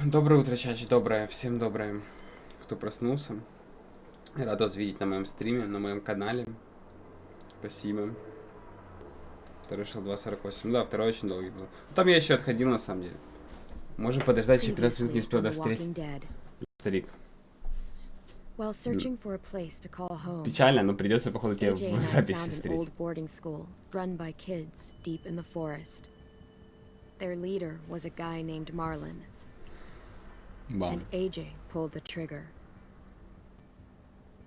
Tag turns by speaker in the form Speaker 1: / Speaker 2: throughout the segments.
Speaker 1: Доброе утро, чач, доброе, всем доброе, кто проснулся. Рад вас видеть на моем стриме, на моем канале. Спасибо. Второй шел 2:48. Да, второй очень долгий был. Там я еще отходил, на самом деле. Можем подождать, еще 15 минут не успел достреть. Старик. Печально, но придется, походу, тебе в записи встретить.
Speaker 2: Their leader was a guy named Marlin.
Speaker 1: Бам.
Speaker 2: And AJ pulled the trigger.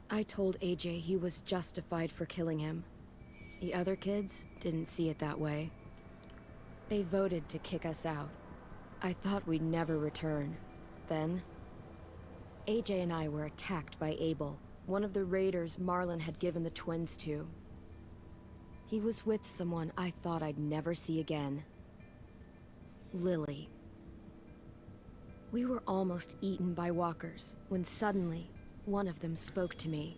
Speaker 2: I told AJ he was justified for killing him. The other kids didn't see it that way. They voted to kick us out. I thought we'd never return. Then, AJ and I were attacked by Abel, one of the raiders Marlin had given the twins to. He was with someone I thought I'd never see again. Lily. We were almost eaten by walkers when suddenly one of them spoke to me.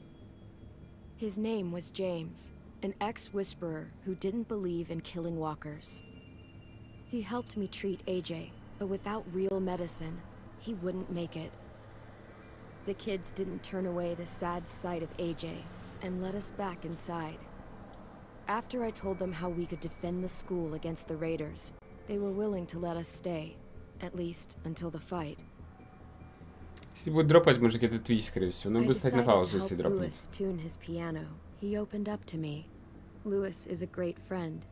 Speaker 2: His name was James, an ex-whisperer who didn't believe in killing walkers. He helped me treat AJ, but without real medicine, he wouldn't make it. The kids didn't turn away the sad sight of AJ and let us back inside. After I told them how we could defend the school against the raiders, they were willing to let us stay, at least until the fight.
Speaker 1: Если будет дропать, мужик, это твич, скорее всего. Но
Speaker 2: I
Speaker 1: будет стать на
Speaker 2: decided to
Speaker 1: паузу,
Speaker 2: help
Speaker 1: если дропнет.
Speaker 2: Lewis tune his piano. He opened up to me. Lewis is a great friend.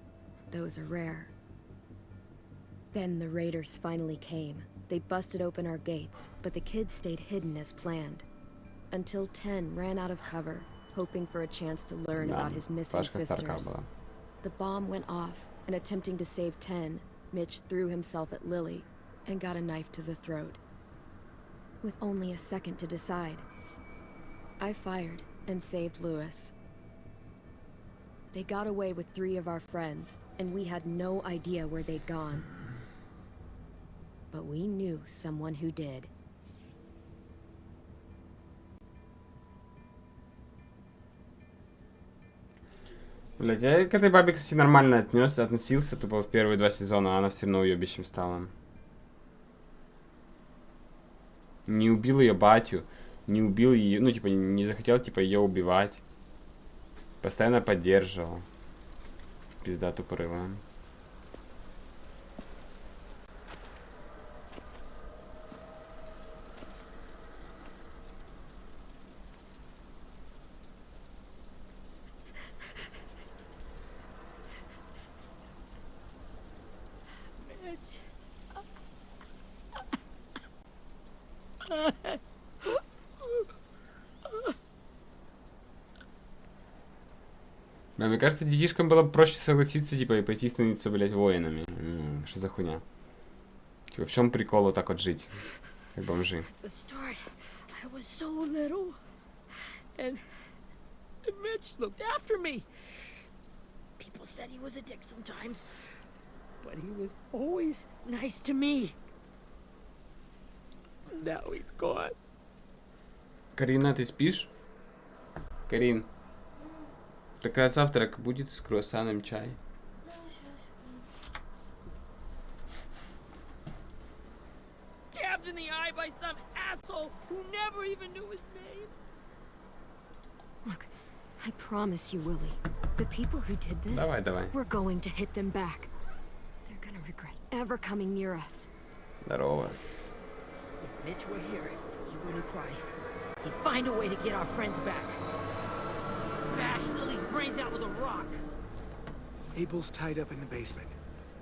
Speaker 2: Those are rare. Then the raiders finally came. They busted open our gates, but the kids stayed hidden as planned. Until 10 ran out of cover, hoping for a chance to learn about his missing sisters. The bomb went off, and attempting to save 10, Mitch threw himself at Lily and got a knife to the throat. With only a second to decide, I fired and saved Lewis. They got away with 3 of our friends, and we had no idea where they'd gone. But we knew someone who did.
Speaker 1: Блять, я к этой бабе, кстати, нормально относился, тупо в первые 2 сезона, а она все равно уебищем стала. Не убил ее батю, не убил ее, ну, типа, не захотел, типа, ее убивать. Постоянно поддерживал. Пизда тупорылая. Да, мне кажется, детишкам было проще согласиться, типа, и пойти становиться, блядь, воинами. Что за хуйня? Типа, в чем прикол вот так вот жить, как бомжи?
Speaker 3: People said he was a dick sometimes, but he was always nice to me. Now he's gone.
Speaker 1: Карина, ты спишь? Карин. Такая завтрак будет с круассаном, чай.
Speaker 3: Stabbed in the eye by some asshole who never even knew his name.
Speaker 2: Look, I promise you, Willie, the people who did this,
Speaker 1: Давай.
Speaker 2: we're going to hit them back. They're gonna regret ever coming near us.
Speaker 1: Здорово.
Speaker 3: If Mitch were here, he wouldn't cry. He'd find a way to get our friends back. Bash Lily's brains out with a rock.
Speaker 4: Abel's tied up in the basement.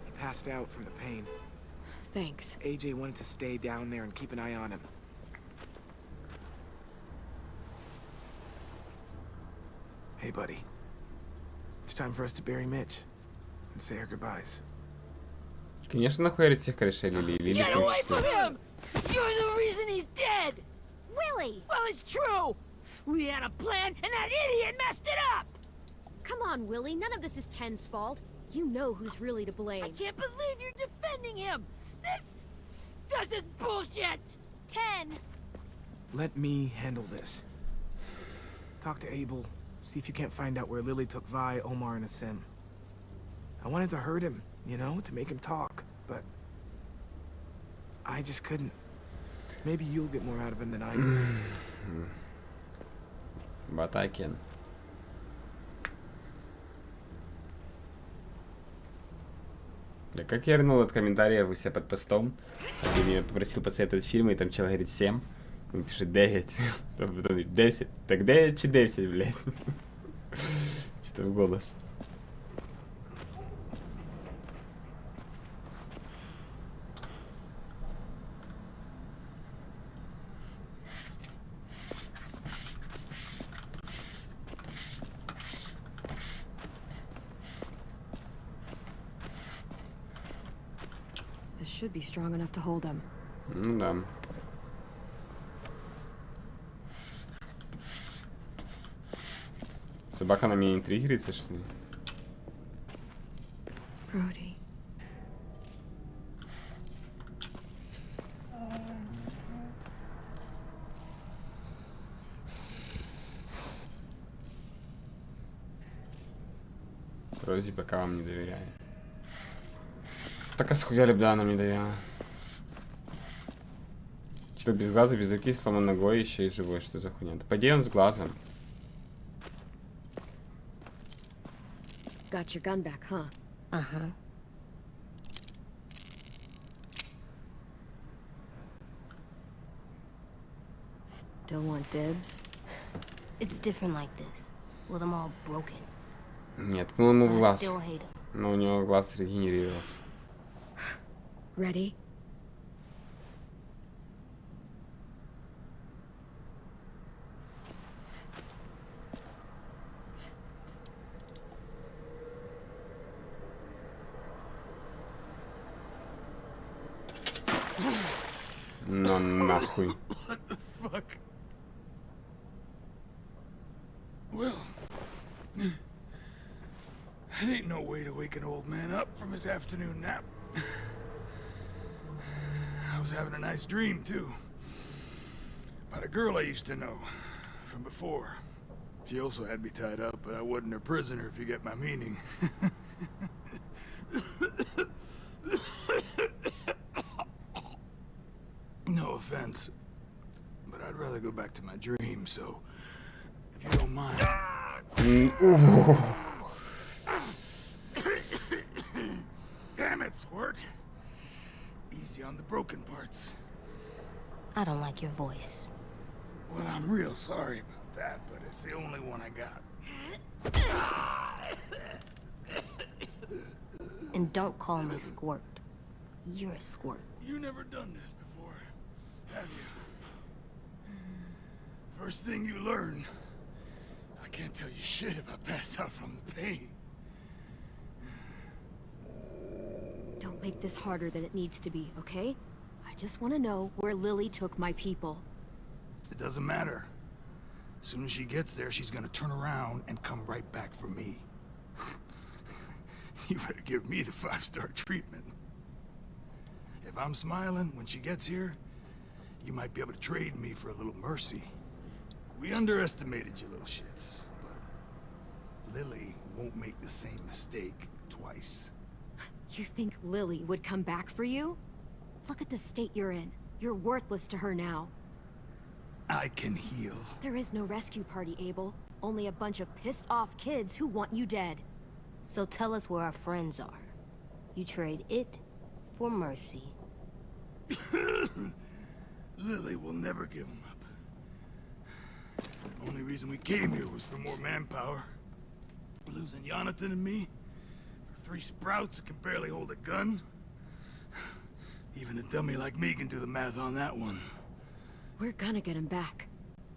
Speaker 4: He passed out from the pain.
Speaker 2: Thanks.
Speaker 4: AJ wanted to stay down there and keep an eye on him. Hey, buddy. It's time for us to bury Mitch and say our goodbyes.
Speaker 1: Конечно, нахуярить всех корешей Лили.
Speaker 3: Get away from him! You're the reason he's dead!
Speaker 5: Willie!
Speaker 3: Well, it's true! We had a plan, and that idiot messed it up!
Speaker 5: Come on, Willie. None of this is Ten's fault. You know who's really to blame.
Speaker 3: I can't believe you're defending him! This is bullshit!
Speaker 5: 10!
Speaker 4: Let me handle this. Talk to Abel. See if you can't find out where Lily took Vi, Omar, and Asim. I wanted to hurt him, you know, to make him talk, but I just couldn't. Maybe you'll get more out of him than I do.
Speaker 1: But I can. Да как я вернул от комментария у себя под постом, где меня попросил посоветовать фильмы, и там человек говорит 7, он пишет 9, потом 10, так 9 чи 10, блядь. Что-то в голос.
Speaker 2: Should be strong enough to hold him.
Speaker 1: Ну да. Собака на меня не триггерится, что ли?
Speaker 2: Brody.
Speaker 1: Рози пока вам не доверяю. Так а схуяли б, да, она мне доверяла. Что без глаза, без руки, сломан ногой, еще и живой, что за хуйня? Да по идее он с глазом.
Speaker 2: Got your gun back, huh?
Speaker 6: Uh-huh.
Speaker 2: Still want dibs?
Speaker 6: It's different like this, with them all broken.
Speaker 1: Нет, ну ему в
Speaker 6: I
Speaker 1: глаз.
Speaker 6: still hate him.
Speaker 1: Но у него глаз регенерировался.
Speaker 2: Ready?
Speaker 1: Но нахуй.
Speaker 7: What the fuck? Well, it ain't no way to wake an old man up from his afternoon nap. I was having a nice dream, too. About a girl I used to know from before. She also had me tied up, but I wasn't her prisoner, if you get my meaning. No offense, but I'd rather go back to my dream, so if you don't mind. Damn it, Squirt. Easy on the broken parts.
Speaker 6: I don't like your voice.
Speaker 7: Well, I'm real sorry about that, but it's the only one I got.
Speaker 6: And don't call me Squirt. You're a squirt.
Speaker 7: You never done this before, have you? First thing you learn, I can't tell you shit if I pass out from the pain.
Speaker 2: Don't make this harder than it needs to be, okay? I just want to know where Lily took my people.
Speaker 7: It doesn't matter. As soon as she gets there, she's gonna turn around and come right back for me. You better give me the 5-star treatment. If I'm smiling when she gets here, you might be able to trade me for a little mercy. We underestimated you little shits, but Lily won't make the same mistake twice.
Speaker 2: You think Lily would come back for you? Look at the state you're in. You're worthless to her now.
Speaker 7: I can heal.
Speaker 2: There is no rescue party, Abel. Only a bunch of pissed-off kids who want you dead.
Speaker 6: So tell us where our friends are. You trade it for mercy.
Speaker 7: Lily will never give him up. Only reason we came here was for more manpower. Losing Jonathan and me for 3 sprouts that can barely hold a gun. Even a dummy like me can do the math on that one.
Speaker 2: We're gonna get him back.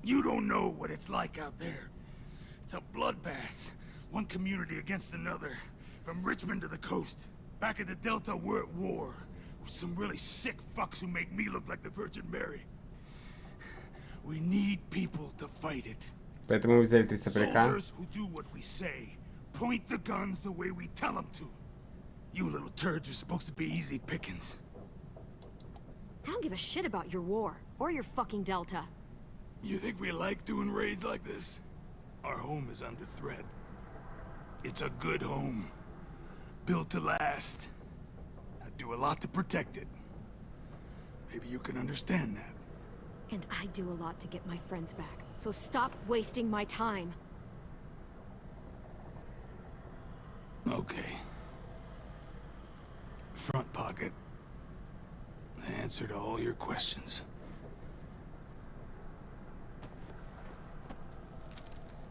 Speaker 7: You don't know what it's like out there. It's a bloodbath. One community against another. From Richmond to the coast. Back at the Delta, we're at war. With some really sick fucks who make me look like the Virgin Mary. We need people to fight it.
Speaker 1: Поэтому мы взяли 3 сопляка.
Speaker 7: Soldiers who do what we say. Point the guns the way we tell them to. You little turds are supposed to be easy pickings.
Speaker 2: I don't give a shit about your war, or your fucking Delta.
Speaker 7: You think we like doing raids like this? Our home is under threat. It's a good home. Built to last. I do a lot to protect it. Maybe you can understand that.
Speaker 2: And I do a lot to get my friends back. So stop wasting my time.
Speaker 7: Okay. Front pocket. The answer to all your questions.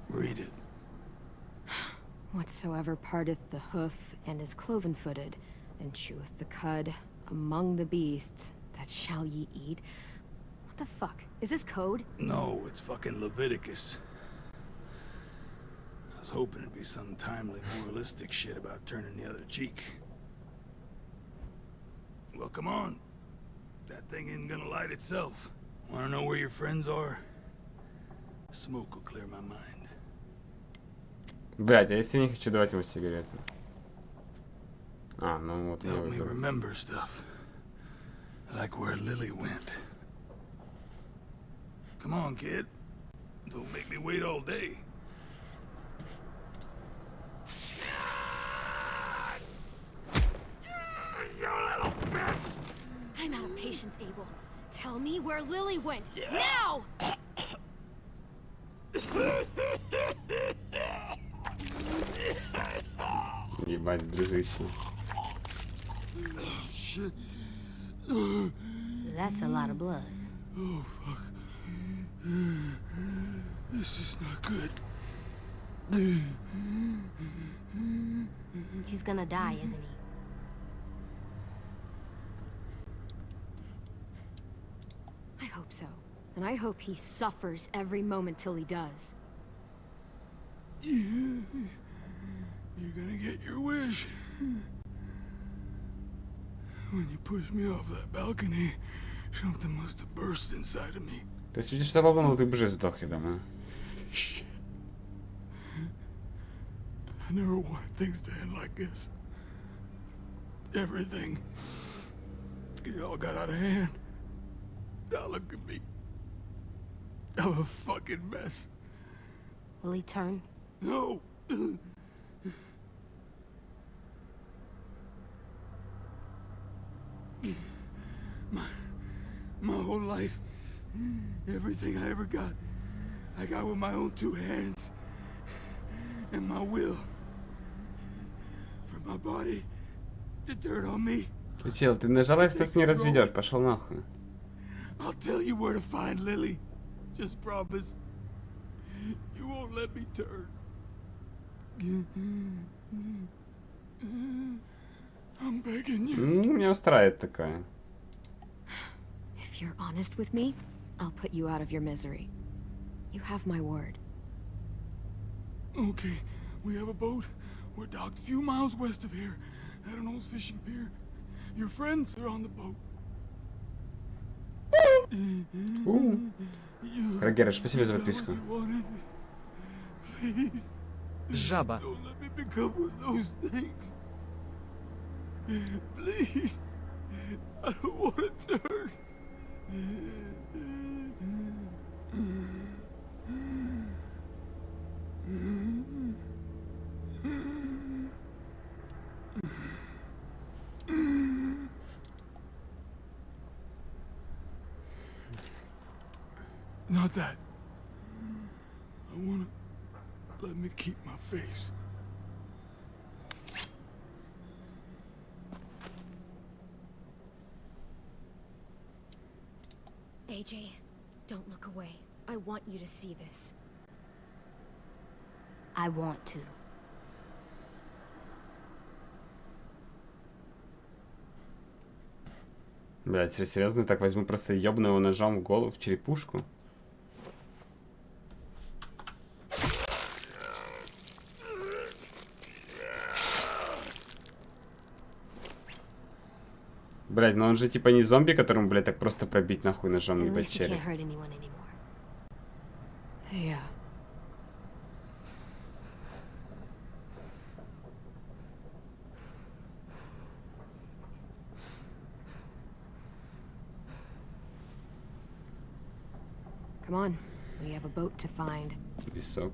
Speaker 7: Read it.
Speaker 2: Whatsoever parteth the hoof and is cloven-footed, and cheweth the cud among the beasts, that shall ye eat. What the fuck? Is this code?
Speaker 7: No, it's fucking Leviticus. I was hoping it'd be some timely, moralistic shit about turning the other cheek. Well, come on. That thing isn't gonna light itself. Wanna know where your friends are? Smoke will clear my mind.
Speaker 1: Блять, а если я не хочу давать ему сигареты? А, ну вот.
Speaker 7: Help me remember stuff. Like where Lily went. Come on, kid. Don't make me wait all day.
Speaker 2: I'm out of patience, Abel. Tell me where Lily went. Now!
Speaker 1: Ебать, дружище.
Speaker 7: Shit.
Speaker 6: That's a lot of blood.
Speaker 7: Oh, fuck. This is not good.
Speaker 6: He's gonna die, isn't he?
Speaker 2: I hope so. And I hope he suffers every moment till he does.
Speaker 7: You're gonna get your wish. When you pushed me off that balcony, something must have burst inside of me.
Speaker 1: Ти свідчиш за лавану, ти б вже здох, я думаю.
Speaker 7: Shit. I never wanted things to end like this. Everything. It all got out of hand. Now look at me. I'm a fucking mess.
Speaker 6: Will he turn?
Speaker 7: No. My whole life, everything I ever got, I got with my own two hands and my will. For my body to turn on me.
Speaker 1: Чел, ты на жалость так не разведешь, пошел нахуй.
Speaker 7: I'll tell you where to find Lily. Just promise. You won't let me turn. I'm begging you.
Speaker 1: Ну, меня устраивает такая.
Speaker 2: If you're honest with me, I'll put you out of your misery. You have my word.
Speaker 7: Okay, we have a boat. We're docked a few miles west of here, at an old fishing pier. Your friends are on the boat.
Speaker 1: Рагера, спасибо за подписку.
Speaker 7: Please,
Speaker 4: Жаба.
Speaker 7: don't let me become one of those things. Please, I don't want to turn. Not that. I wanna let me keep my face.
Speaker 2: AJ, don't look away. I want you to see this.
Speaker 6: I want to.
Speaker 1: Блять, серьезно, так возьму просто ёбну его ножом в голову, в черепушку. Блять, ну он же типа не зомби, которому, блять, так просто пробить нахуй ножом,
Speaker 6: At
Speaker 1: ебать,
Speaker 6: least he can't
Speaker 1: череп.
Speaker 6: hurt anyone anymore.
Speaker 2: Yeah. Come on, we have a boat to find.
Speaker 1: Песок.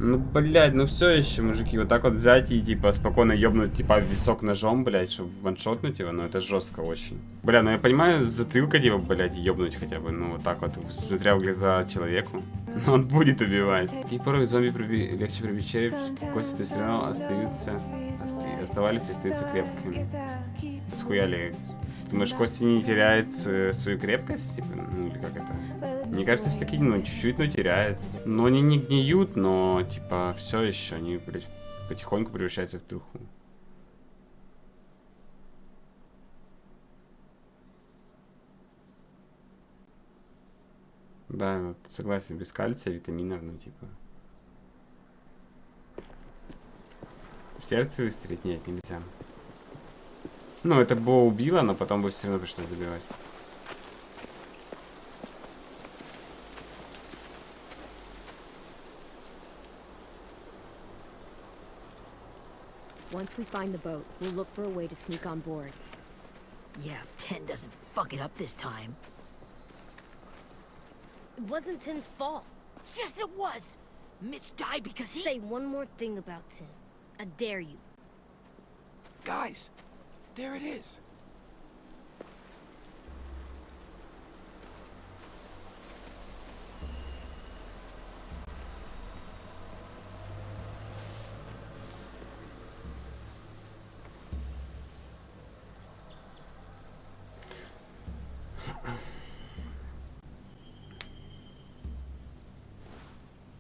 Speaker 1: Ну, блядь, ну все еще, мужики, вот так вот взять и, типа, спокойно ёбнуть, типа, в висок ножом, блядь, чтобы ваншотнуть его, ну это жестко очень. Бля, ну я понимаю, с затылка, типа, блядь, ёбнуть хотя бы, ну вот так вот, смотря в глаза человеку. Но он будет убивать. И порой зомби легче пробить череп, кости ты стрелял, оставались и остаются крепкими. Схуяли. Думаешь, кости не теряет свою крепкость, типа, ну или как это? Мне кажется, все таки, ну, чуть-чуть, но теряет. Но они не гниют, но, типа, все еще они, блядь, потихоньку превращаются в труху. Да, вот, согласен, без кальция, витаминов, ну, типа. Сердце выстрелить? Нет, нельзя. Ну, это бы убило, но потом бы все равно пришлось добивать.
Speaker 2: Once we find the boat, we'll look for a way to sneak on board.
Speaker 3: Yeah, if 10 doesn't fuck it up this time.
Speaker 5: It wasn't Tin's fault.
Speaker 3: Yes, it was! Mitch died because he...
Speaker 5: Say one more thing about Tin. I dare you.
Speaker 4: Guys, there it is.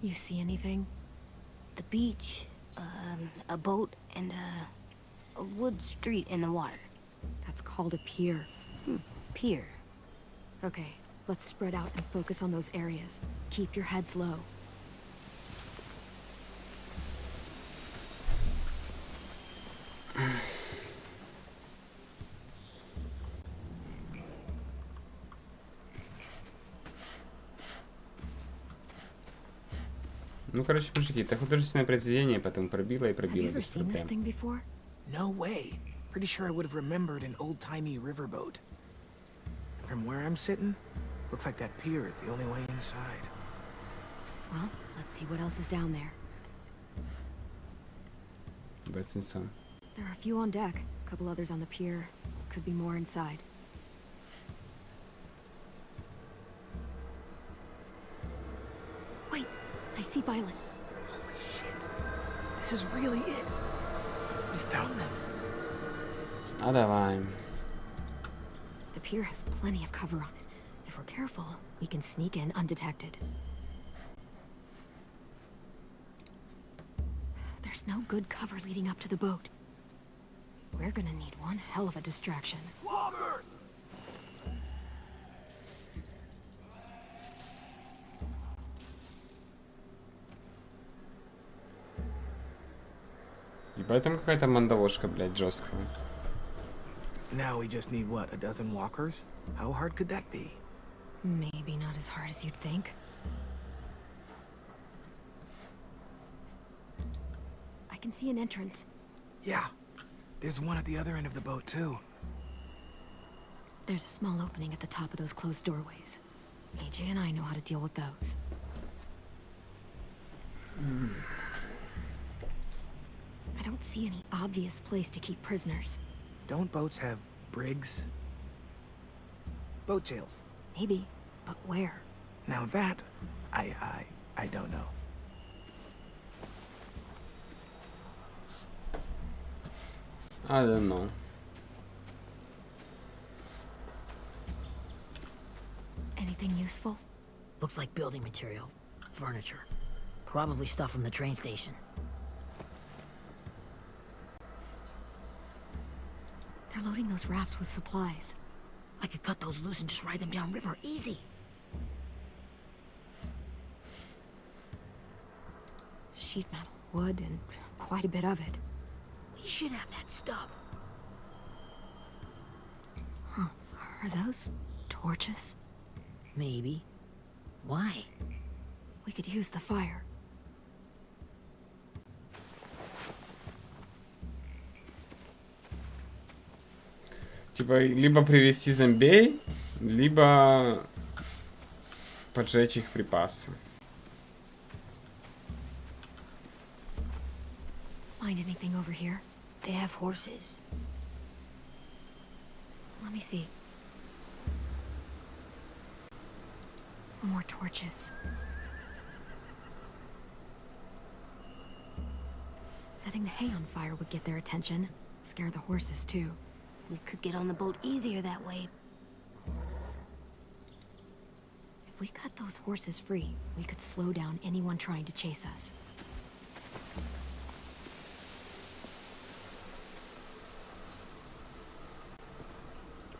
Speaker 2: You see anything?
Speaker 6: The beach, a boat, and a wood street in the water.
Speaker 2: That's called a pier.
Speaker 6: Pier.
Speaker 2: Okay, let's spread out and focus on those areas. Keep your heads low.
Speaker 1: Ну, короче, мужики, это художественное произведение, потом пробило и
Speaker 2: Have
Speaker 1: пробило
Speaker 2: you ever
Speaker 1: без
Speaker 2: seen this
Speaker 1: проблем.
Speaker 2: thing before?
Speaker 4: No way. Pretty sure I would have remembered an old-timey riverboat. From where I'm sitting, looks like that pier is the only way inside.
Speaker 2: Well, let's see what else is down there.
Speaker 1: That's insane.
Speaker 2: There are a few on deck, a couple others on the pier. Could be more inside. Wait, I see Violet.
Speaker 4: Holy shit. This is really it. We found them.
Speaker 1: А давай.
Speaker 2: The pier has plenty of cover on it. If we're careful, we can sneak in undetected. There's no good cover leading up to the boat. We're gonna need one hell of a distraction.
Speaker 1: Ебать, там какая-то мандавошка, блядь, жесткая.
Speaker 4: Now we just need, what, a dozen walkers? How hard could that be?
Speaker 2: Maybe not as hard as you'd think. I can see an entrance.
Speaker 4: Yeah. There's one at the other end of the boat, too.
Speaker 2: There's a small opening at the top of those closed doorways. AJ and I know how to deal with those. I don't see any obvious place to keep prisoners.
Speaker 4: Don't boats have brigs? Boat jails.
Speaker 2: Maybe, but where?
Speaker 4: Now that, I don't know.
Speaker 1: I don't know.
Speaker 2: Anything useful?
Speaker 3: Looks like building material. Furniture. Probably stuff from the train station.
Speaker 2: They're loading those rafts with supplies.
Speaker 3: I could cut those loose and just ride them downriver. Easy.
Speaker 2: Sheet metal, wood, and quite a bit of it.
Speaker 3: We should have that stuff.
Speaker 2: Huh. Are those torches?
Speaker 3: Maybe. Why?
Speaker 2: We could use the fire.
Speaker 1: Типа, либо привезти зомбей, либо поджечь их припасы.
Speaker 2: anything over here?
Speaker 6: They have horses.
Speaker 2: Let me see. More torches. Setting the hay on fire would get their attention. Scare the horses, too.
Speaker 6: We could get on the boat easier that way.
Speaker 2: If we cut those horses free, we could slow down anyone trying to chase us.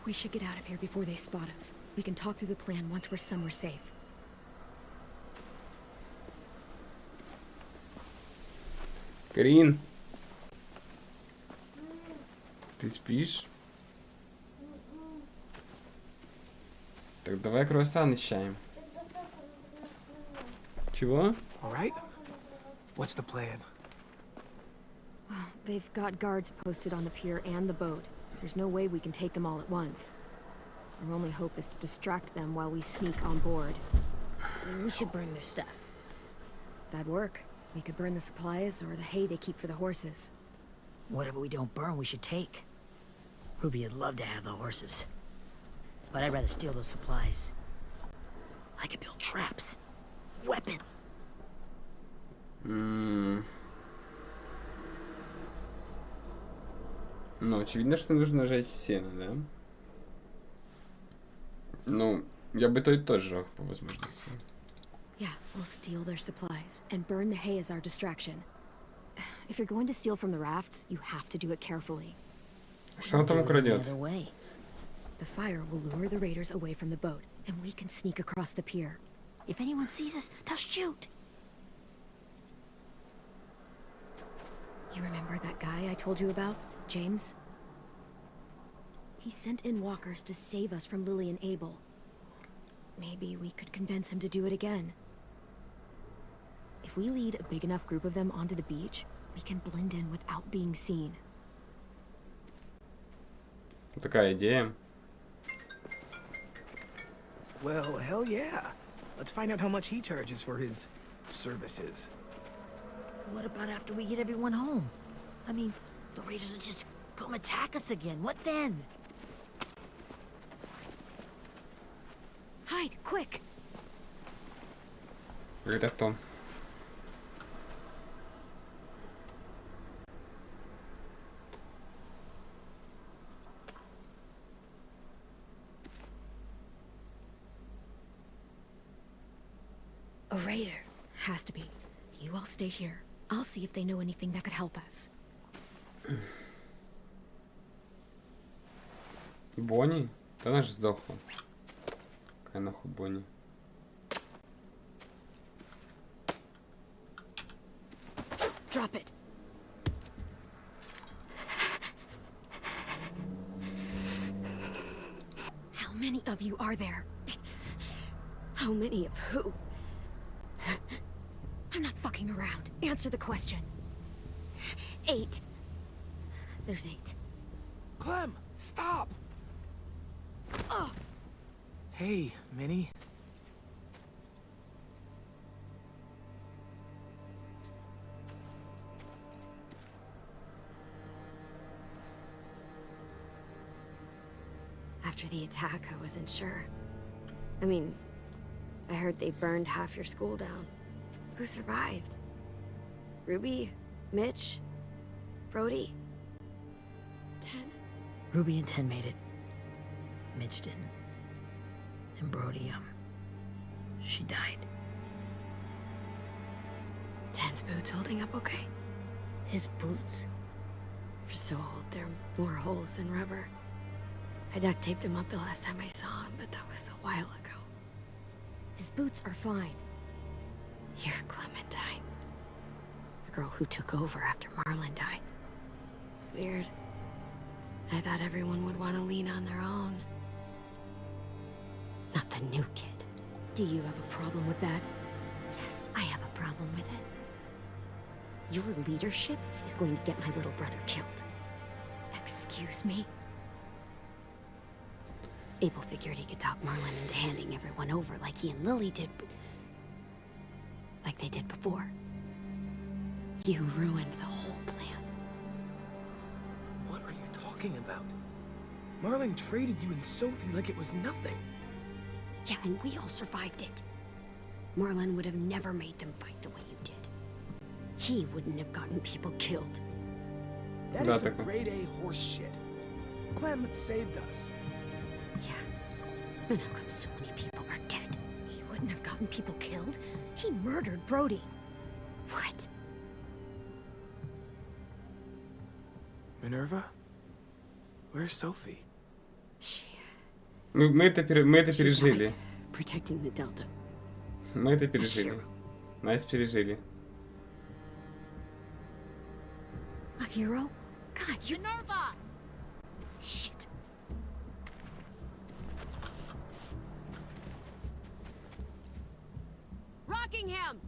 Speaker 2: We should get out of here before they spot us. We can talk through the plan once we're somewhere safe.
Speaker 1: Карин! Ты спишь? Так давай круассан с чаем. Чего?
Speaker 4: All right? What's the plan?
Speaker 2: Well, they've got guards posted on the pier and the boat. There's no way we can take them all at once. Our only hope is to distract them while we sneak on board.
Speaker 3: We should burn their stuff.
Speaker 2: That'd work. We could burn the supplies or the hay they keep for the horses.
Speaker 3: Whatever we don't burn, we should take. Ruby would love to have the horses. But I'd rather steal those supplies. I could build traps. Weapon.
Speaker 1: Ну, очевидно, что нужно жечь сено, да? Ну, я бы то и то сжег, по возможности.
Speaker 2: Yeah, we'll steal their supplies and burn the hay as our distraction. If you're going to steal from the rafts, you have to do it carefully.
Speaker 1: Что он там украдет?
Speaker 3: Either way.
Speaker 2: The fire will lure the raiders away from the boat, and we can sneak across the pier.
Speaker 3: If anyone sees us, they'll shoot.
Speaker 2: You remember that guy I told you about, James? He sent in walkers to save us from Lily and Abel. Maybe we could convince him to do it again. If we lead a big enough group of them onto the beach, we can blend in without being seen.
Speaker 1: Такая идея.
Speaker 4: Well, hell yeah. Let's find out how much he charges for his services.
Speaker 3: What about after we get everyone home? I mean, the raiders will just come attack us again. What then?
Speaker 2: Hide, quick!
Speaker 1: Это кто?
Speaker 2: A raider. Has to be. You all stay here. I'll see if they know anything that could help us.
Speaker 1: Бонни? Да она же сдохла. Какая нахуй Бонни?
Speaker 2: Drop it. How many of you are there? How many of who? I'm not fucking around. Answer the question. 8. There's 8.
Speaker 4: Clem, stop!
Speaker 2: Oh!
Speaker 4: Hey, Minnie.
Speaker 2: After the attack, I wasn't sure. I mean, I heard they burned half your school down. Who survived? Ruby? Mitch? Brody? 10?
Speaker 3: Ruby and 10 made it. Mitch didn't. And Brody, she died.
Speaker 2: 10's boots holding up okay?
Speaker 3: His boots?
Speaker 2: They're so old, there are more holes than rubber. I duct taped him up the last time I saw him, but that was a while ago. His boots are fine. You're Clementine. The girl who took over after Marlon died. It's weird. I thought everyone would want to lean on their own. Not the new kid. Do you have a problem with that?
Speaker 5: Yes, I have a problem with it.
Speaker 2: Your leadership is going to get my little brother killed.
Speaker 5: Excuse me?
Speaker 2: Abel figured he could talk Marlon into handing everyone over like he and Lily did, like they did before. You ruined the whole plan.
Speaker 4: talking about? Marlon traded you and Sophie like it was nothing.
Speaker 6: Yeah, and we all survived it. Marlon would have never made them fight the way you did. He wouldn't have gotten people killed.
Speaker 4: That is some grade A horse shit. Clem saved us.
Speaker 6: Yeah. And how come so many people are dead?
Speaker 5: He wouldn't have gotten people killed. He murdered Brody.
Speaker 6: What?
Speaker 4: Minerva? Where's Sophie?
Speaker 1: Мы это пережили.
Speaker 6: Protecting the Delta.
Speaker 1: Мы это пережили. Нас пережили.
Speaker 5: A hero? God, you...
Speaker 6: Minerva! Shit.
Speaker 5: Rockingham!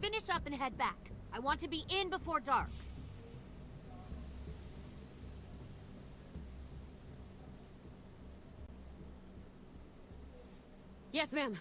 Speaker 5: Finish up and head back. I want to be in before dark. Yes, ma'am.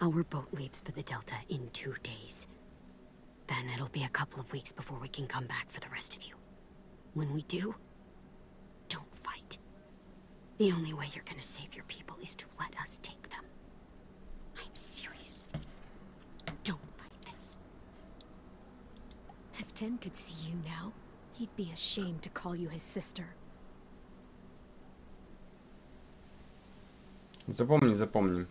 Speaker 6: Our boat leaves for the Delta in 2 days. Then it'll be a couple of weeks before we can come back for the rest of you. When we do, don't fight. The only way you're gonna save your people is to let us take them. I'm serious. Don't fight this.
Speaker 5: If Ten could see you now, he'd be ashamed to call you his sister.
Speaker 1: Запомни.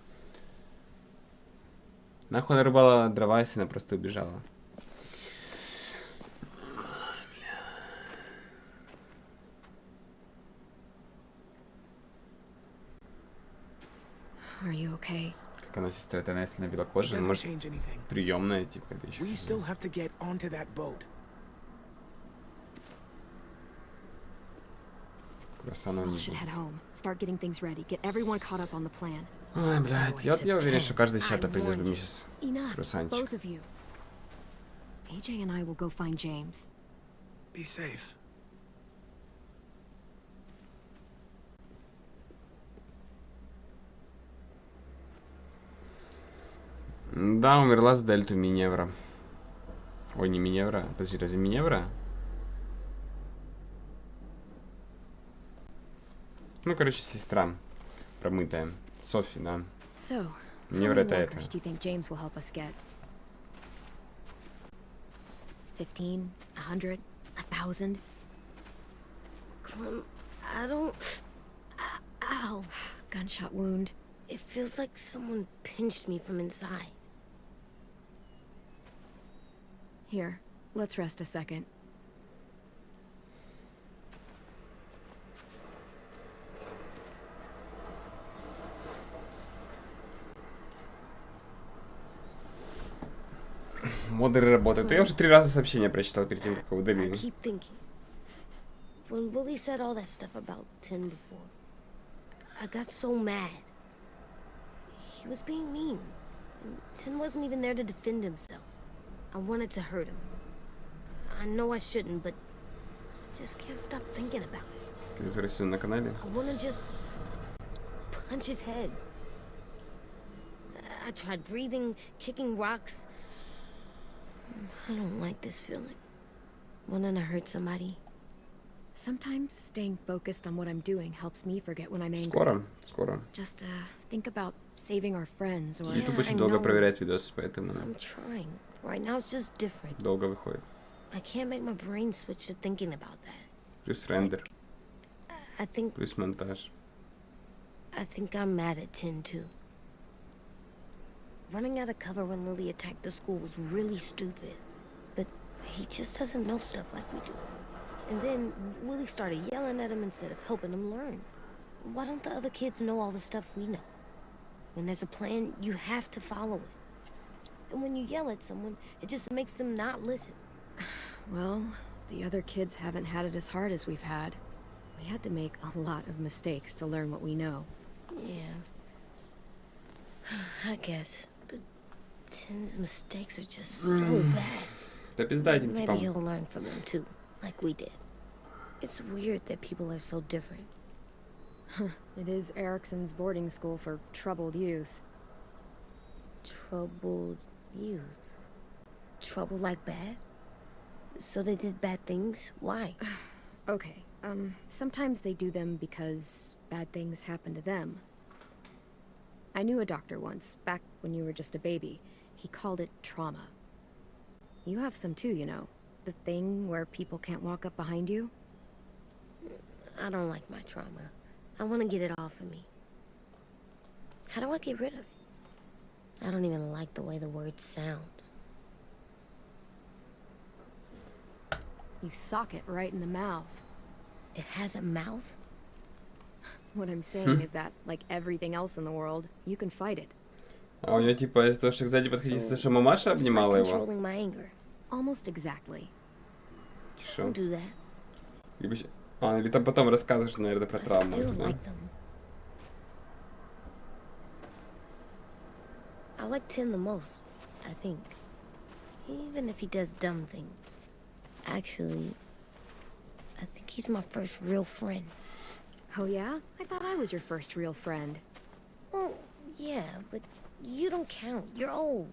Speaker 1: Нахуй нарубала дрова, если она просто убежала.
Speaker 2: Are you okay?
Speaker 1: Как она сестра Теннесси набила кожу, может, приемная, типа, или еще.
Speaker 4: We still have to get onto that boat.
Speaker 5: Should head home. Start getting things ready. Get everyone caught up on the plan.
Speaker 1: Ой, блядь, я уверен, что каждый чат определил бы сейчас
Speaker 5: Enough, both of you. AJ and I will go find James.
Speaker 4: Be safe.
Speaker 1: Да, умерла с дельту Миневра. Ой, не Миневра. Подожди, разве Миневра? Ну, короче, сестра промытая. Софи, да.
Speaker 2: So,
Speaker 1: Миневра это это.
Speaker 2: do you think James will help us get? 15, 100, 1,000?
Speaker 6: Clem, I don't... Ow.
Speaker 2: Gunshot wound.
Speaker 6: It feels like someone pinched me from inside.
Speaker 2: Here, let's rest a second.
Speaker 1: Модеры работают. Я уже 3 раза сообщение прочитал перед тем, как его
Speaker 6: I
Speaker 1: удалили.
Speaker 6: keep thinking. When Willie said all that stuff about Tin before, I got so mad. He was being mean. And Tin wasn't even there to defend himself. I wanted to hurt him. I know I shouldn't, but I just can't stop thinking about it.
Speaker 1: Ты на канале?
Speaker 6: I want to just punch his head. I tried breathing, kicking rocks. I don't like this feeling. Wanting to hurt somebody.
Speaker 2: Sometimes staying focused on what I'm doing helps me forget when I'm angry.
Speaker 1: Скоро.
Speaker 2: Just think about saving our friends or...
Speaker 1: YouTube очень долго проверяет видосы, поэтому
Speaker 6: I'm trying. Right now it's just different.
Speaker 1: долго выходит.
Speaker 6: I can't make my brain switch to thinking about that.
Speaker 1: Плюс рендер,
Speaker 6: I think
Speaker 1: плюс монтаж.
Speaker 6: I'm mad at Tin too. Running out of cover when Lily attacked the school was really stupid. But he just doesn't know stuff like we do. And then Willie started yelling at him instead of helping him learn. Why don't the other kids know all the stuff we know? When there's a plan, you have to follow it. And when you yell at someone, it just makes them not listen.
Speaker 2: Well, the other kids haven't had it as hard as we've had. We had to make a lot of mistakes to learn what we know.
Speaker 6: Yeah. I guess. But Tin's mistakes are just so bad.
Speaker 1: Да пизда этим
Speaker 6: Maybe
Speaker 1: типам.
Speaker 6: he'll learn from them too. like we did. It's weird that people are so different.
Speaker 2: It is Erickson's boarding school for troubled youth.
Speaker 6: Troubled youth. Trouble like bad? So they did bad things? Why?
Speaker 2: Okay, sometimes they do them because bad things happen to them. I knew a doctor once, back when you were just a baby. He called it trauma. You have some too, you know. The thing where people can't walk up behind you.
Speaker 6: I don't like my trauma. I want to get it off of me. How do I get rid of it? I don't even like the way the word sounds.
Speaker 2: You sock it right in the mouth.
Speaker 6: It has a mouth?
Speaker 2: What I'm saying is that, like everything else in the world, you can fight it.
Speaker 1: А у него типа из-за того, что сзади подходить, из-за того, что мамаша
Speaker 6: It's
Speaker 1: обнимала
Speaker 6: like
Speaker 1: его.
Speaker 6: controlling my anger.
Speaker 2: Almost exactly.
Speaker 1: Что?
Speaker 6: Don't do that.
Speaker 1: Или там потом рассказываешь, наверное, про
Speaker 6: I
Speaker 1: травму.
Speaker 6: still
Speaker 1: Да?
Speaker 6: like them. I like Tin the most, I think. Even if he does dumb things. Actually, I think he's my first real friend.
Speaker 2: Oh yeah? I thought I was your first real friend.
Speaker 6: Well, yeah, but you don't count. You're old.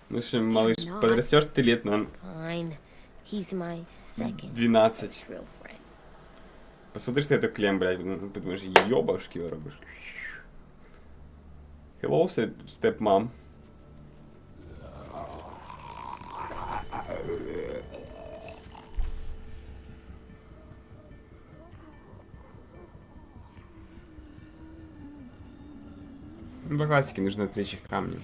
Speaker 1: Ну что, малыш,
Speaker 2: not.
Speaker 1: подрастешь ты лет на
Speaker 6: Fine. He's my second
Speaker 1: 12.
Speaker 6: first real friend.
Speaker 1: Посмотришь на эту клем, блядь, подумаешь, ёбашки робишь. Hello, stepmom. Ну, по классике нужно 3 камня.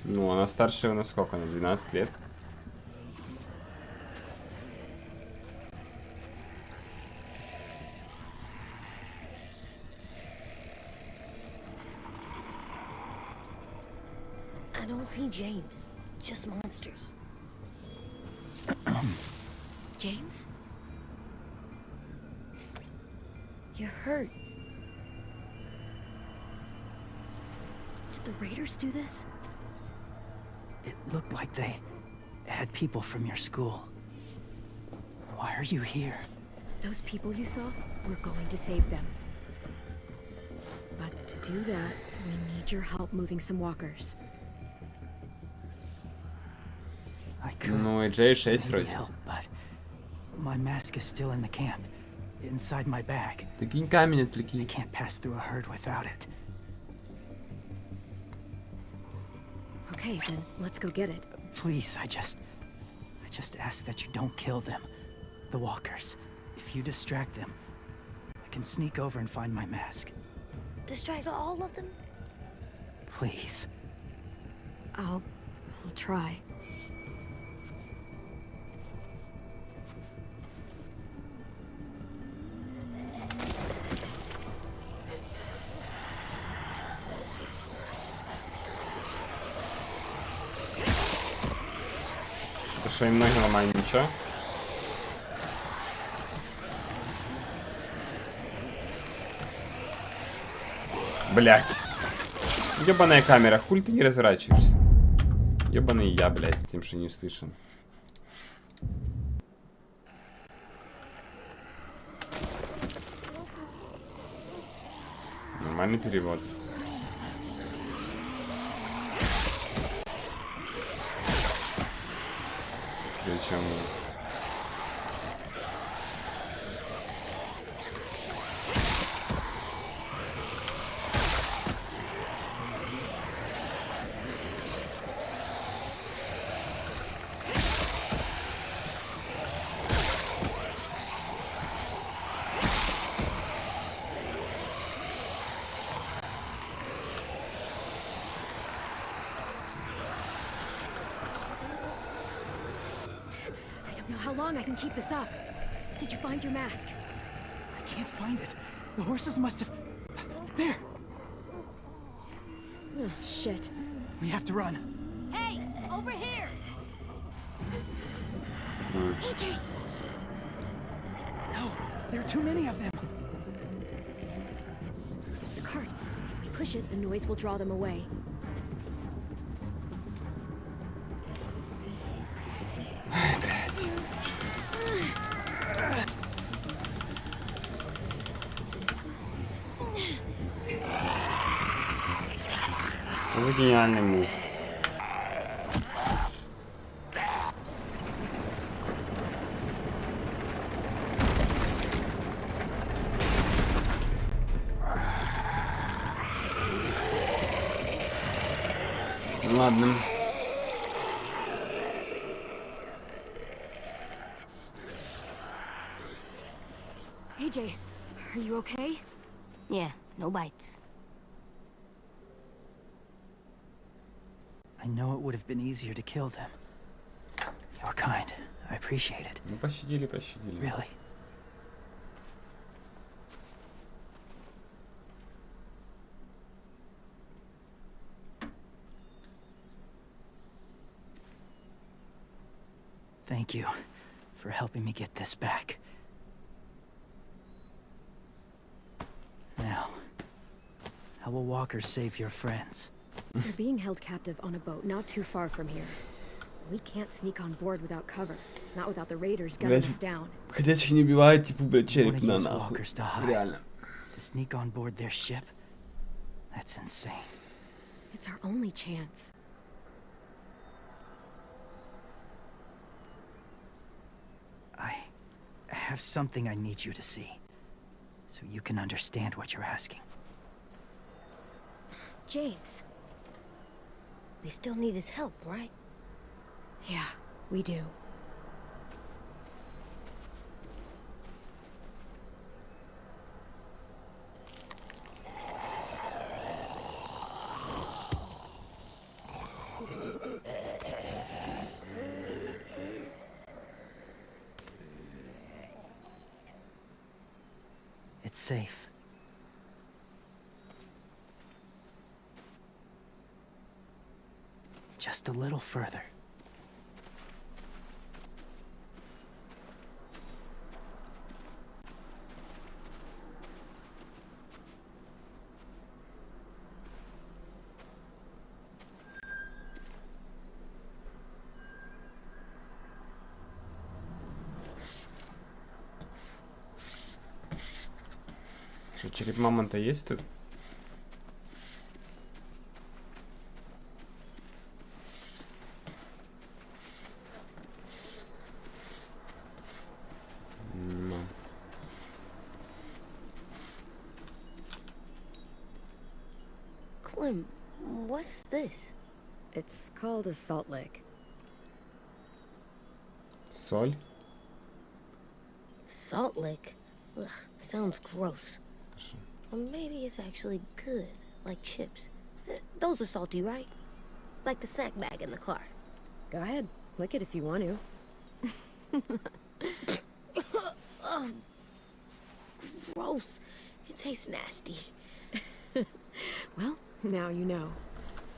Speaker 1: Ну, она старше у нас сколько? Она 12 лет.
Speaker 6: I don't see James. Just monsters.
Speaker 2: James?
Speaker 6: You're hurt.
Speaker 2: Did the Raiders do this?
Speaker 8: It looked like they had people from your school. Why are you here?
Speaker 2: Those people you saw? We're going to save them. But to do that, we need your help moving some walkers.
Speaker 8: I could
Speaker 1: Ну, и Джей 6
Speaker 8: maybe
Speaker 1: вроде.
Speaker 8: help, but my mask is still in the camp, inside my bag.
Speaker 1: Ты кинь камень,
Speaker 8: I
Speaker 1: отвлеки.
Speaker 8: can't pass through a herd without it.
Speaker 2: Okay, then let's go get it.
Speaker 8: Please, I just ask that you don't kill them. The walkers. If you distract them, I can sneak over and find my mask.
Speaker 6: Distract all of them?
Speaker 8: Please.
Speaker 2: I'll try.
Speaker 1: Это что, им ноги ломают, ничего? Блять. Ёбаная камера, хуй ты не разворачиваешься. Ёбаный я, блять, с тем, что не услышан. Нормальный перевод. Причем...
Speaker 2: I don't know how long I can keep this up. Did you find your mask?
Speaker 8: I can't find it. The horses must have... There!
Speaker 2: Oh, shit.
Speaker 8: We have to run.
Speaker 5: Hey, over here!
Speaker 6: AJ!
Speaker 8: No, there are too many of them.
Speaker 2: The cart. push it, the noise will draw them away.
Speaker 1: Это гениальный мув. Ладно.
Speaker 2: AJ, are you okay?
Speaker 6: Yeah, no bites.
Speaker 8: I know it would have been easier to kill them. You're kind. I appreciate it.
Speaker 1: Ну, пощадили, пощадили.
Speaker 8: Really. Thank you for helping me get this back. Now, how will walkers save your friends?
Speaker 2: They're being held captive on a boat not too far from here. We can't sneak on board without cover. Not without the raiders gunning us down.
Speaker 1: Ходячих не убивают, типа, блядь, череп
Speaker 8: Wanna
Speaker 1: на
Speaker 8: use
Speaker 1: нахуй.
Speaker 8: walkers to hide.
Speaker 1: Реально.
Speaker 8: To sneak on board their ship? That's insane.
Speaker 2: It's our only chance.
Speaker 8: I have something I need you to see, so you can understand what you're asking.
Speaker 2: James.
Speaker 6: We still need his help, right?
Speaker 2: Yeah, we do.
Speaker 8: It's safe. Just a little further.
Speaker 1: Что, череп мамонта есть тут?
Speaker 6: Clem, what's this?
Speaker 2: It's called a salt lick.
Speaker 1: Соль?
Speaker 6: Salt lick? Ugh, sounds gross. Or maybe it's actually good, like chips. Those are salty, right? Like the snack bag in the car.
Speaker 2: Go ahead, lick it if you want to.
Speaker 6: Oh, gross. It tastes nasty.
Speaker 2: Well, now you know.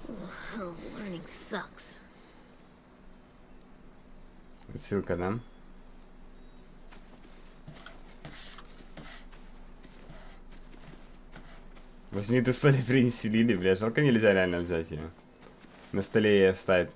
Speaker 6: Ugh, learning sucks.
Speaker 1: Ссылка, да? Возьми ты соли, принеси Лили, бля. Жалко, нельзя реально взять ее. На столе ей оставить.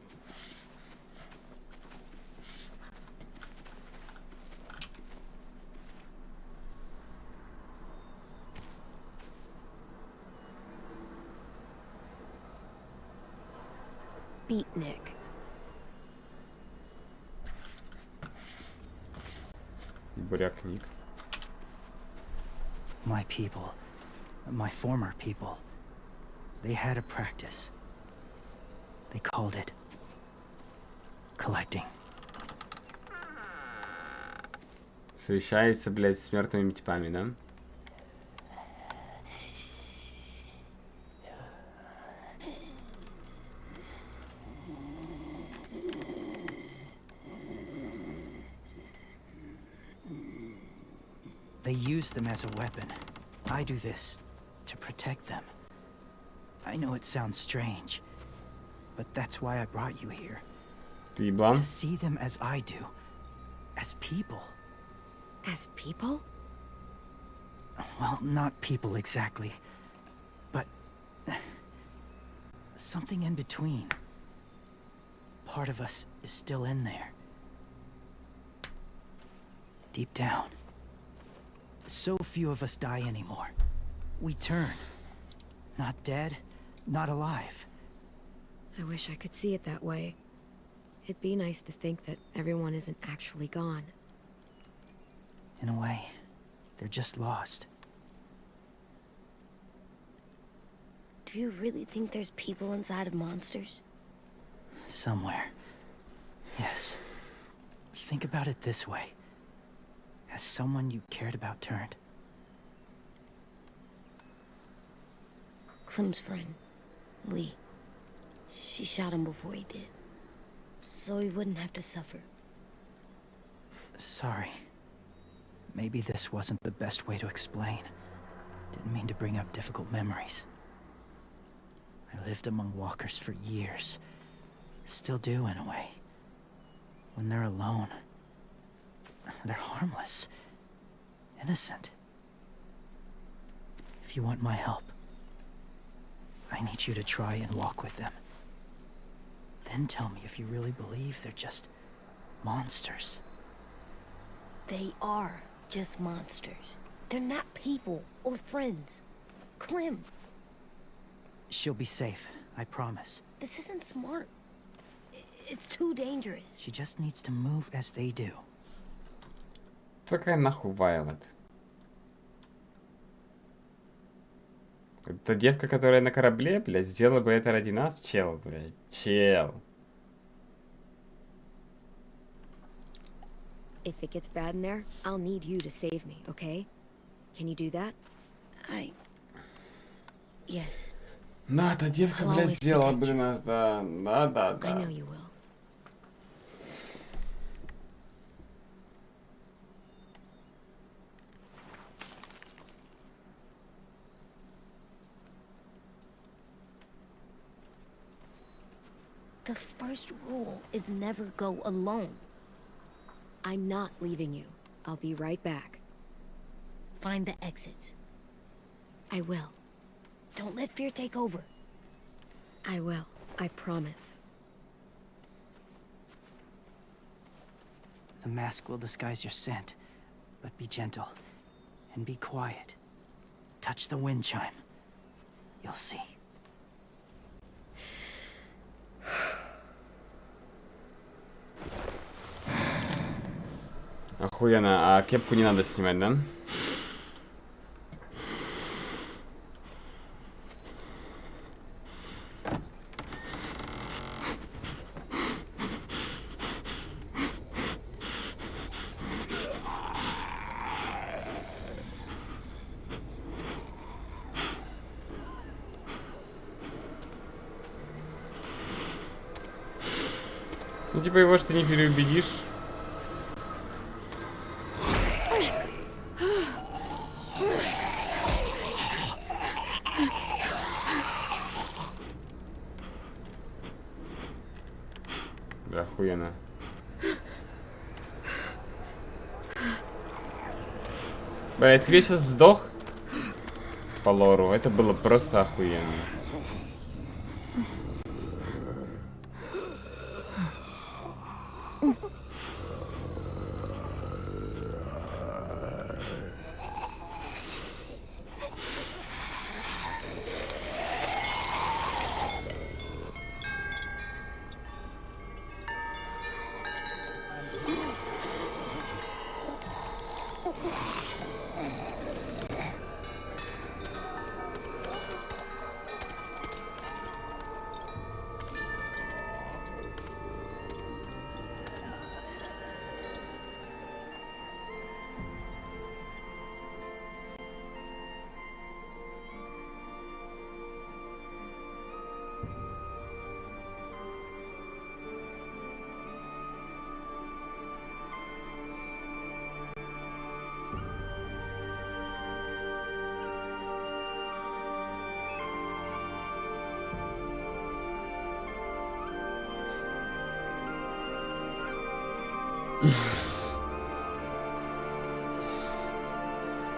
Speaker 2: Beatnik.
Speaker 1: Бурякник.
Speaker 8: My people, my former people, they had a practice. They called it collecting.
Speaker 1: Совещается, блядь, с мертвыми типами, да?
Speaker 8: They use them as a weapon. I do this to protect them. I know it sounds strange, but that's why I brought you here.
Speaker 1: Ты еблан?
Speaker 8: To see them as I do. As people.
Speaker 2: As people?
Speaker 8: Well, not people exactly, but Something in between. Part of us is still in there. Deep down. So few of us die anymore. We turn. Not dead, not alive.
Speaker 2: I wish I could see it that way. It'd be nice to think that everyone isn't actually gone.
Speaker 8: In a way, they're just lost.
Speaker 6: Do you really think there's people inside of monsters?
Speaker 8: Somewhere. Yes. Think about it this way. Has someone you cared about turned?
Speaker 6: Clem's friend, Lee. She shot him before he did. So he wouldn't have to suffer.
Speaker 8: Sorry. Maybe this wasn't the best way to explain. Didn't mean to bring up difficult memories. I lived among walkers for years. Still do, in a way. When they're alone, they're harmless. Innocent. If you want my help, I need you to try and walk with them. Then tell me if you really believe they're just monsters.
Speaker 6: They are just monsters. They're not people or friends. Clem,
Speaker 8: She'll be safe, I promise.
Speaker 6: this isn't smart. It's too dangerous.
Speaker 8: She just needs to move as they do.
Speaker 1: Какая нахуй Вайлет? Это девка, которая на корабле, блядь, сделала бы это ради нас? Чел, блядь. Чел.
Speaker 2: If it gets bad in there, I'll need you to save me, okay? Can you do that?
Speaker 6: Yes.
Speaker 1: Да, эта девка,
Speaker 6: I'll
Speaker 1: блядь,
Speaker 6: always
Speaker 1: сделала
Speaker 6: protect
Speaker 1: бы
Speaker 6: you.
Speaker 1: нас, да. Да, да,
Speaker 2: I
Speaker 1: да.
Speaker 2: know you will.
Speaker 6: The first rule is never go alone.
Speaker 2: I'm not leaving you. I'll be right back.
Speaker 6: Find the exits.
Speaker 2: I will.
Speaker 6: Don't let fear take over.
Speaker 2: I will. I promise.
Speaker 8: The mask will disguise your scent, but be gentle and be quiet. Touch the wind chime. You'll see.
Speaker 1: Охуенно. А кепку не надо снимать, да? Ну типа его ж ты не переубедишь. Да, охуенно. Бля, если бы я сейчас сдох по лору, это было просто охуенно.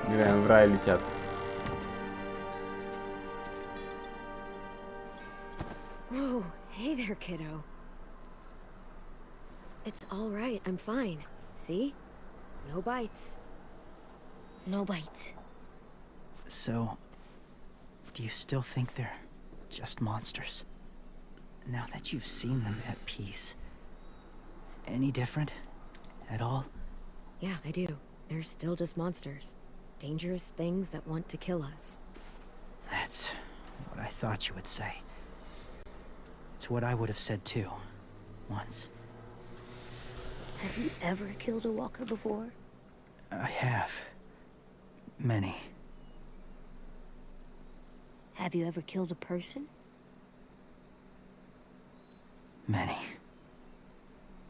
Speaker 1: Глянь, в рай летят.
Speaker 2: Whoa, hey there, kiddo. It's all right, I'm fine. See? No bites.
Speaker 6: No bites.
Speaker 8: So, do you still think they're just monsters? Now that you've seen them at peace, any different at all?
Speaker 2: Yeah, I do. They're still just monsters. Dangerous things that want to kill us.
Speaker 8: That's what I thought you would say. It's what I would have said too, once.
Speaker 6: Have you ever killed a walker before?
Speaker 8: I have. Many.
Speaker 6: Have you ever killed a person?
Speaker 8: Many.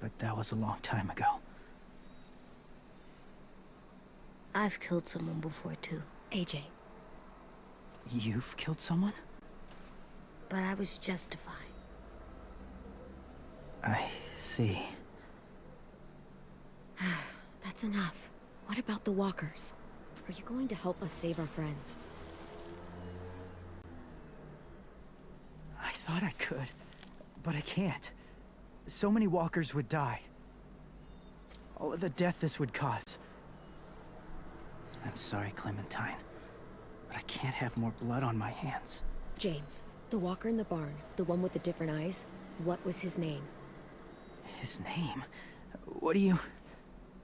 Speaker 8: But that was a long time ago.
Speaker 6: I've killed someone before too.
Speaker 2: AJ.
Speaker 8: You've killed someone?
Speaker 6: But I was justified.
Speaker 8: I see.
Speaker 2: That's enough. What about the walkers? Are you going to help us save our friends?
Speaker 8: I thought I could, but I can't. So many walkers would die. All of the death this would cause. I'm sorry, Clementine, but I can't have more blood on my hands.
Speaker 2: James, the walker in the barn, the one with the different eyes, what was his name?
Speaker 8: His name? What do you...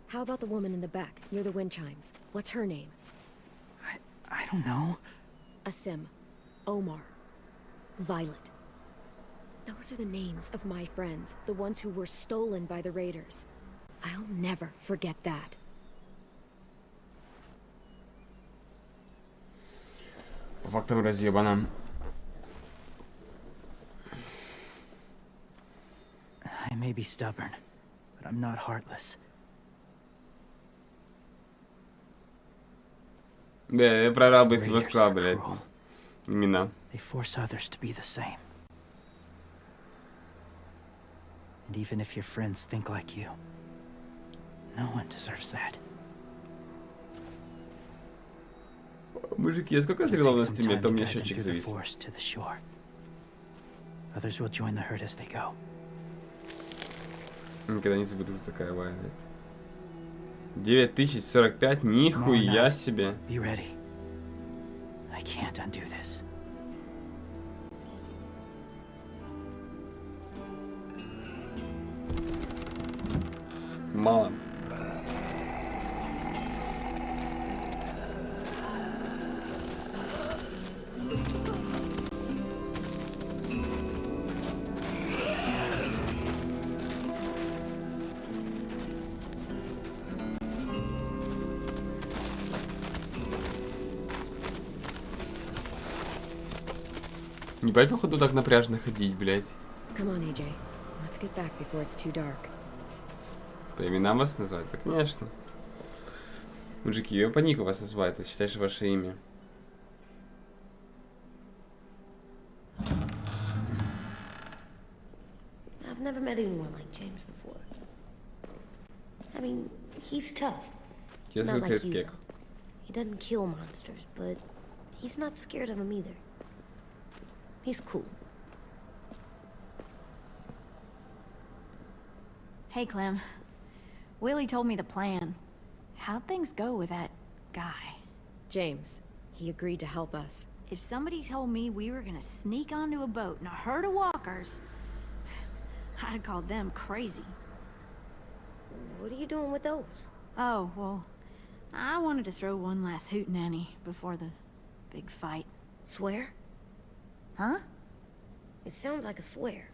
Speaker 2: How about the woman in the back, near the wind chimes? What's her name?
Speaker 8: I don't know.
Speaker 2: Asim, Omar, Violet. Those are the names of my friends, the ones who were stolen by the raiders. I'll never forget that.
Speaker 1: По фактам разъебана.
Speaker 8: I may be stubborn, but I'm not heartless.
Speaker 1: Да, я прорал бы себе склад, блядь. Имена.
Speaker 8: They force others to be the same. And even if your friends think like you, no one deserves that.
Speaker 1: Мужики, я сколько зрело на стриме, то мне счетчик завис.
Speaker 8: Others will join the herd as they go.
Speaker 1: Никогда не забуду, кто такая Вайолет. 9045, нихуя себе.
Speaker 8: Be ready. I can't undo this.
Speaker 1: Мало. Ебать, походу так напряжно ходить, блядь.
Speaker 2: Come on, AJ. Let's get back before it's too dark.
Speaker 1: По именам вас назвать? Да, конечно. Мужики, ее по нику вас называют, это считаешь ваше имя.
Speaker 6: I've never met anyone like James before. I mean, he's tough. Not like you, though. He doesn't kill monsters, but he's not scared of them either. He's cool.
Speaker 9: Hey, Clem. Willie told me the plan. How'd things go with that guy?
Speaker 2: James, he agreed to help us.
Speaker 9: If somebody told me we were gonna sneak onto a boat in a herd of walkers, I'd have called them crazy.
Speaker 6: What are you doing with those?
Speaker 9: Oh, well, I wanted to throw one last hootenanny before the big fight.
Speaker 6: Swear?
Speaker 9: Huh?
Speaker 6: It sounds like a swear.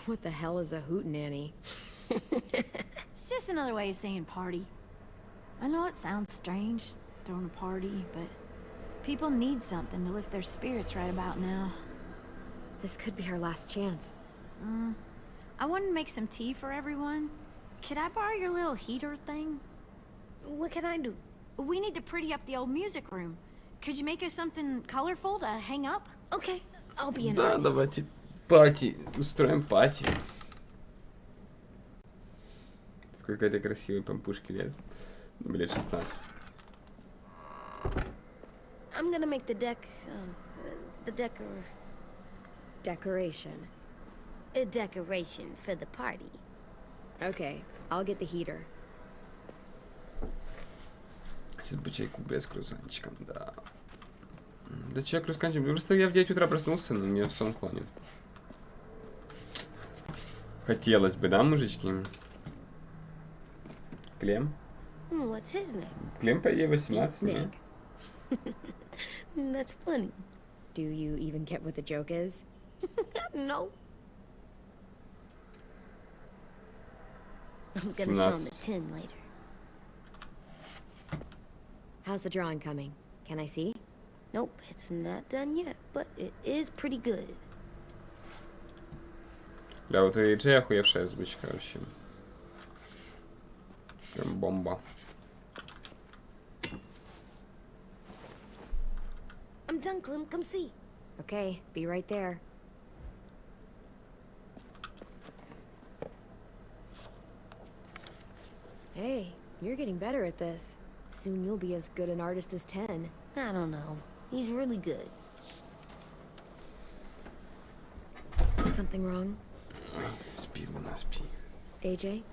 Speaker 2: What the hell is a hootenanny?
Speaker 9: It's just another way of saying party. I know it sounds strange, throwing a party, but people need something to lift their spirits right about now.
Speaker 2: This could be our last chance.
Speaker 9: I wanted to make some tea for everyone. Could I borrow your little heater thing?
Speaker 6: What can I do?
Speaker 9: We need to pretty up the old music room. Could you make us something colorful to hang up?
Speaker 6: Okay, I'll be in.
Speaker 1: Да, давайте пати. Устроим пати. Сколько этой красивой пампушки лет? Ну, лет 16.
Speaker 6: I'm gonna make the
Speaker 2: Decoration.
Speaker 6: a decoration for the party.
Speaker 2: Okay, I'll get the heater.
Speaker 1: Сейчас бы чайку, блядь, с крузанчиком, да. Да чай крузанчиком. Просто я в 9 утра проснулся, но меня в сон клонит. Хотелось бы, да, мужички? Клем?
Speaker 6: What's his name?
Speaker 1: Клем, по идее, 18,
Speaker 2: Nick.
Speaker 1: нет?
Speaker 6: That's funny.
Speaker 2: Do you even get what the joke is?
Speaker 6: No. I'm gonna show him the 10 later.
Speaker 2: How's the drawing coming? Can I see?
Speaker 6: Nope, it's not done yet, but it is pretty good.
Speaker 1: Да, вот и Джей охуевшая озвучка вообще. Прям бомба.
Speaker 6: I'm done, Clem. Come see.
Speaker 2: Okay, be right there. Hey, you're getting better at this. Soon you'll be as good an artist as 10.
Speaker 6: I don't know. He's really good.
Speaker 2: Something wrong?
Speaker 1: Спи, Луна, спи.
Speaker 2: AJ?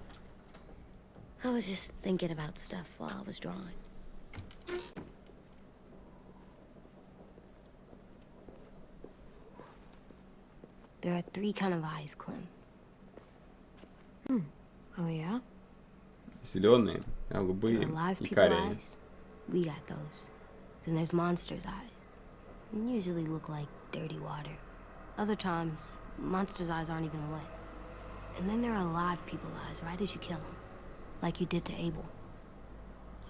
Speaker 6: I was just thinking about stuff while I was drawing. There are 3 kind of eyes, Clem.
Speaker 2: Oh yeah?
Speaker 1: Зеленые,
Speaker 6: There are
Speaker 1: голубые
Speaker 6: live
Speaker 1: и
Speaker 6: people
Speaker 1: карие.
Speaker 6: eyes. We got those. Then there's monsters' eyes. Usually look like dirty water. Other times, monsters' eyes aren't even wet. And then there are live people eyes, right as you kill them. Like you did to Abel.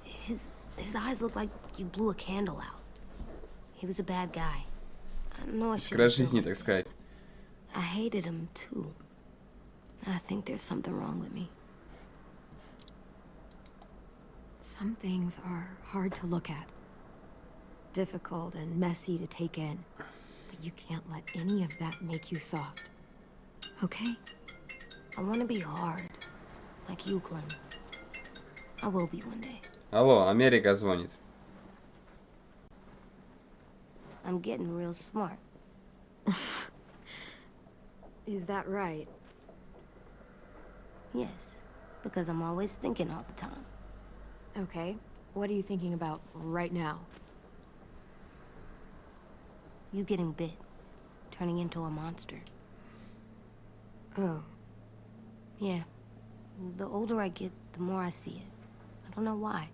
Speaker 6: His eyes look like you blew a candle out. He was a bad guy. I know I
Speaker 1: Искра
Speaker 6: shouldn't feel
Speaker 1: жизни,
Speaker 6: like
Speaker 1: так
Speaker 6: this.
Speaker 1: сказать.
Speaker 6: I hated him too. I think there's something wrong with me.
Speaker 2: Some things are hard to look at. Difficult and messy to take in. But you can't let any of that make you soft. Okay?
Speaker 6: I want to be hard. Like you, Clem. I will be one day.
Speaker 1: Алло, Америка звонит.
Speaker 6: I'm getting real smart.
Speaker 2: Is that right?
Speaker 6: Yes, because I'm always thinking all the time.
Speaker 2: Okay. What are you thinking about right now?
Speaker 6: You getting bit. Turning into a monster.
Speaker 2: Oh.
Speaker 6: Yeah. The older I get, the more I see it. I don't know why.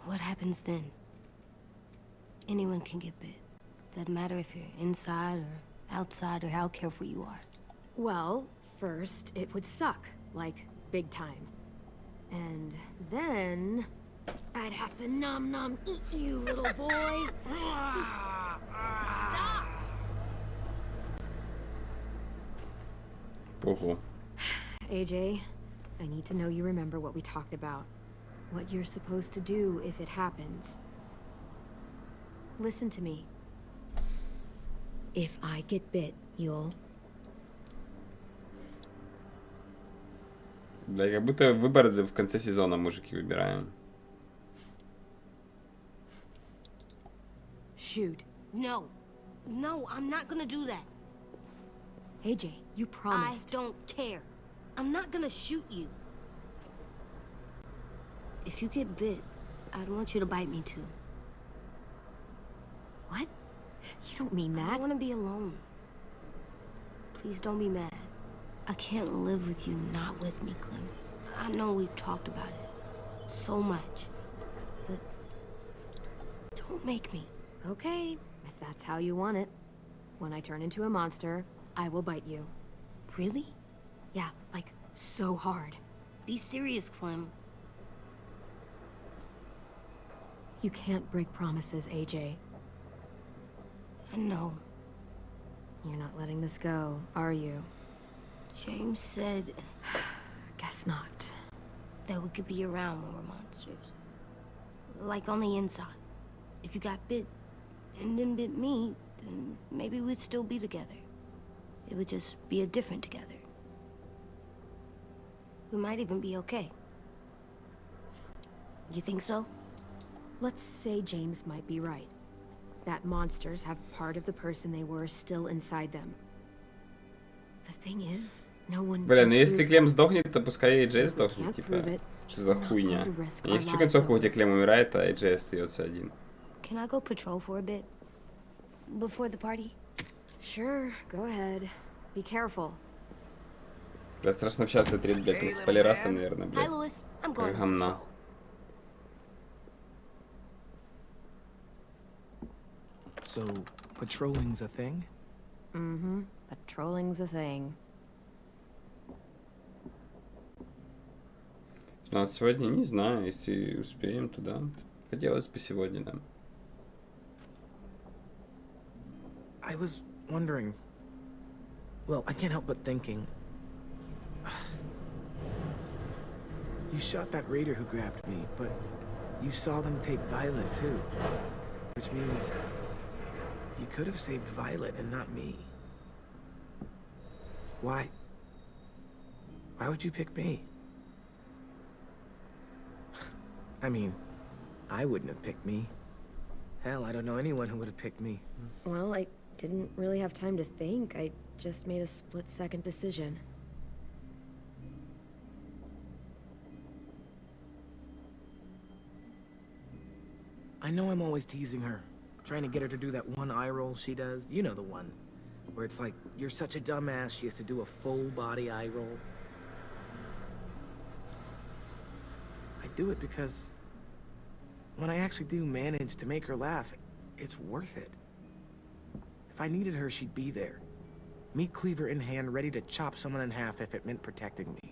Speaker 6: What happens then? Anyone can get bit. Doesn't matter if you're inside or outside or how careful you are.
Speaker 2: Well, first, it would suck. Like, big time. And then... I'd have to nom eat you, little boy. Stop!
Speaker 1: Поху.
Speaker 2: AJ, I need to know you remember what we talked about. What you're supposed to do if it happens. Listen to me. If I get bit, you'll...
Speaker 1: Да, как будто выборы в конце сезона мужики выбираем.
Speaker 2: Shoot.
Speaker 6: No. No, I'm not gonna do that.
Speaker 2: AJ, you promised.
Speaker 6: I don't care. I'm not gonna shoot you. If you get bit, I'd want you to bite me too.
Speaker 2: What? You don't mean
Speaker 6: I
Speaker 2: that.
Speaker 6: want to be alone. Please don't be mad. I can't live with you not with me, Clem. I know we've talked about it so much, but don't make me.
Speaker 2: Okay, if that's how you want it. When I turn into a monster, I will bite you.
Speaker 6: Really?
Speaker 2: Yeah, like, so hard.
Speaker 6: Be serious, Clem.
Speaker 2: You can't break promises, AJ.
Speaker 6: I know.
Speaker 2: You're not letting this go, are you?
Speaker 6: James said
Speaker 2: Guess not.
Speaker 6: that we could be around when we're monsters. Like on the inside. If you got bit and then bit me, then maybe we'd still be together. It would just be a different together. We might even be okay. You think so?
Speaker 2: Let's say James might be right. that monsters have part of the person they were still inside them. The thing is, no one
Speaker 1: Бля,
Speaker 2: can
Speaker 1: ну если
Speaker 2: prove
Speaker 1: Клем
Speaker 2: that.
Speaker 1: сдохнет, то пускай и
Speaker 2: If
Speaker 1: Джей
Speaker 2: we
Speaker 1: сдохнет,
Speaker 2: can't
Speaker 1: типа.
Speaker 2: prove it,
Speaker 1: Что за
Speaker 2: we're not
Speaker 1: хуйня?
Speaker 2: going to risk
Speaker 1: Я не
Speaker 2: our
Speaker 1: хочу
Speaker 2: lives
Speaker 1: концовку,
Speaker 2: over
Speaker 1: где
Speaker 2: it.
Speaker 1: Клем умирает, а Джей остается один.
Speaker 6: Can I go patrol for a bit? Before the party?
Speaker 2: Sure, go ahead. Be careful.
Speaker 1: Бля, страшно общаться 3, блядь, там с полирастом, наверное,
Speaker 6: Hi,
Speaker 1: блядь.
Speaker 6: Louis. I'm
Speaker 1: Как
Speaker 6: going on
Speaker 1: гамна.
Speaker 6: patrol.
Speaker 4: So, patrolling's a thing?
Speaker 2: Mm-hmm. Patrolling's a thing.
Speaker 1: Ну, сегодня не знаю, если успеем, то да. Хотелось бы сегодня, да.
Speaker 4: I was wondering... Well, I can't help but thinking... You shot that raider who grabbed me, but you saw them take Violet too. Which means... You could have saved Violet and not me. Why? Why would you pick me? I mean, I wouldn't have picked me. Hell, I don't know anyone who would have picked me.
Speaker 2: Well, I didn't really have time to think. I just made a split-second decision.
Speaker 4: I know I'm always teasing her, trying to get her to do that one eye roll she does. You know the one. Where it's like, you're such a dumbass, she has to do a full-body eye roll. I do it because... when I actually do manage to make her laugh, it's worth it. If I needed her, she'd be there. Meat cleaver in hand, ready to chop someone in half if it meant protecting me.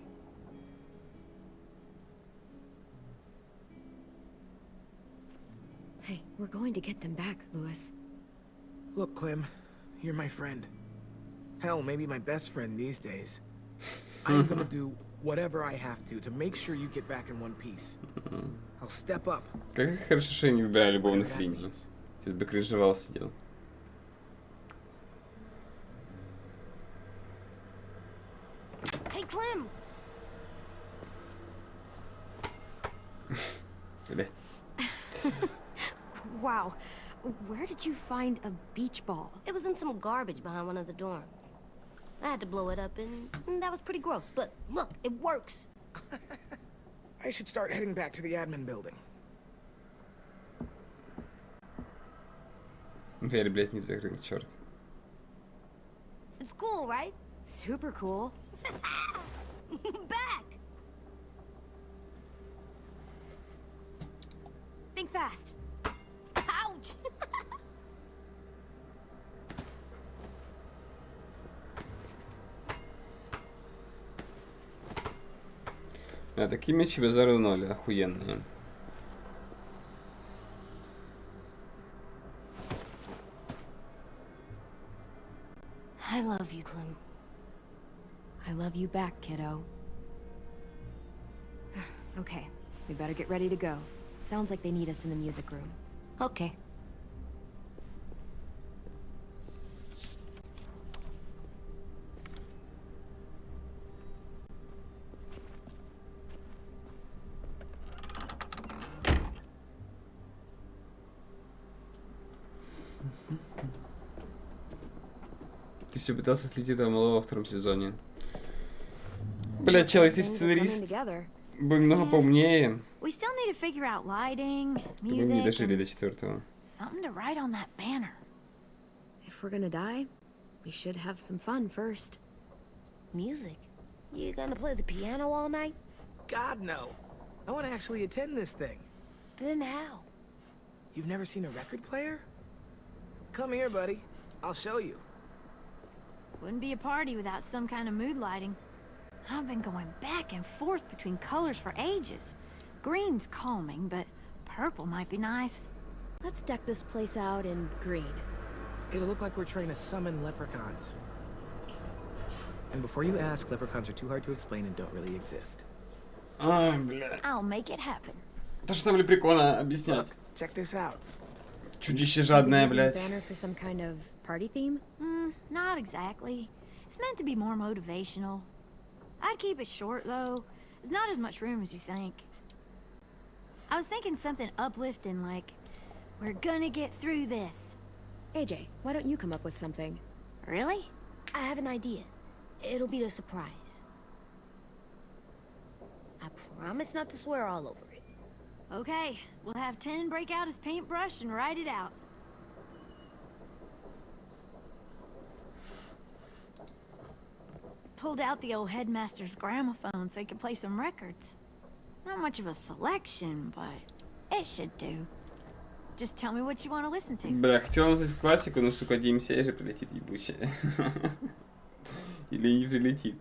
Speaker 2: Hey, we're going to get them back, Louis.
Speaker 4: Look, Clem, you're my friend. Hell, maybe my best friend these days. I'm gonna do whatever I have to make sure you get back in one piece. I'll step up.
Speaker 1: Как хорошо, что я не выбираю любовных линий. Сейчас бы крыжевал сидел.
Speaker 6: Hey, Clem!
Speaker 1: Блядь.
Speaker 2: Wow. Where did you find a beach ball?
Speaker 6: It was in some garbage behind one of the dorms. I had to blow it up, and that was pretty gross. But look, it works.
Speaker 4: I should start heading back to the admin building.
Speaker 1: Дверь, блядь, не закрыл, черт.
Speaker 6: It's cool, right?
Speaker 2: Super cool.
Speaker 6: Back!
Speaker 2: Think fast.
Speaker 6: Ouch!
Speaker 1: А, такие мечи базару ноль, охуенные.
Speaker 6: I love you, Clem.
Speaker 2: I love you back, kiddo. Okay, we better get ready to go. Sounds like they need us in the music room.
Speaker 6: Okay.
Speaker 1: Ты все пытался слить этого малого во втором сезоне. Бля, чел, если
Speaker 2: Things are coming
Speaker 1: сценарист
Speaker 2: together.
Speaker 1: был немного поумнее,
Speaker 9: We still need to figure out lighting,
Speaker 1: то мы не
Speaker 9: music,
Speaker 1: дожили
Speaker 9: and
Speaker 1: до 4-го.
Speaker 9: something to write on that banner.
Speaker 2: If we're gonna die, we should have some fun first.
Speaker 6: Music? You gonna play the piano all night?
Speaker 4: God, no. I want to actually attend this thing.
Speaker 6: Then how?
Speaker 4: You've never seen a record player? Come here, buddy. I'll show you.
Speaker 9: Wouldn't be a party without some kind of mood lighting. I've been going back and forth between colors for ages. Green's calming, but purple might be nice.
Speaker 2: Let's deck this place out in green.
Speaker 4: It'll look like we're trying to summon leprechauns. And before you ask, leprechauns are too hard to explain and don't really exist.
Speaker 1: Ай, бля.
Speaker 9: I'll make it happen.
Speaker 1: Да что там лепрекона объяснять?
Speaker 4: Look, check this out.
Speaker 1: Чудище жадное,
Speaker 2: Using
Speaker 1: блядь.
Speaker 2: banner for some kind of party theme?
Speaker 9: Not exactly. It's meant to be more motivational. I'd keep it short, though. There's not as much room as you think. I was thinking something uplifting, like We're gonna get through this.
Speaker 2: AJ, why don't you come up with something?
Speaker 9: Really?
Speaker 6: I have an idea. It'll be a surprise. I promise not to swear all over it.
Speaker 9: Okay, we'll have 10 break out his paintbrush and write it out. Pulled out the old headmaster's gramophone so he could play some records. Not much of a selection, but it should do. Just tell me what you want to listen to.
Speaker 1: Бля, хотел назвать классику, но, сука, DMCA же прилетит ебучая. Или не прилетит.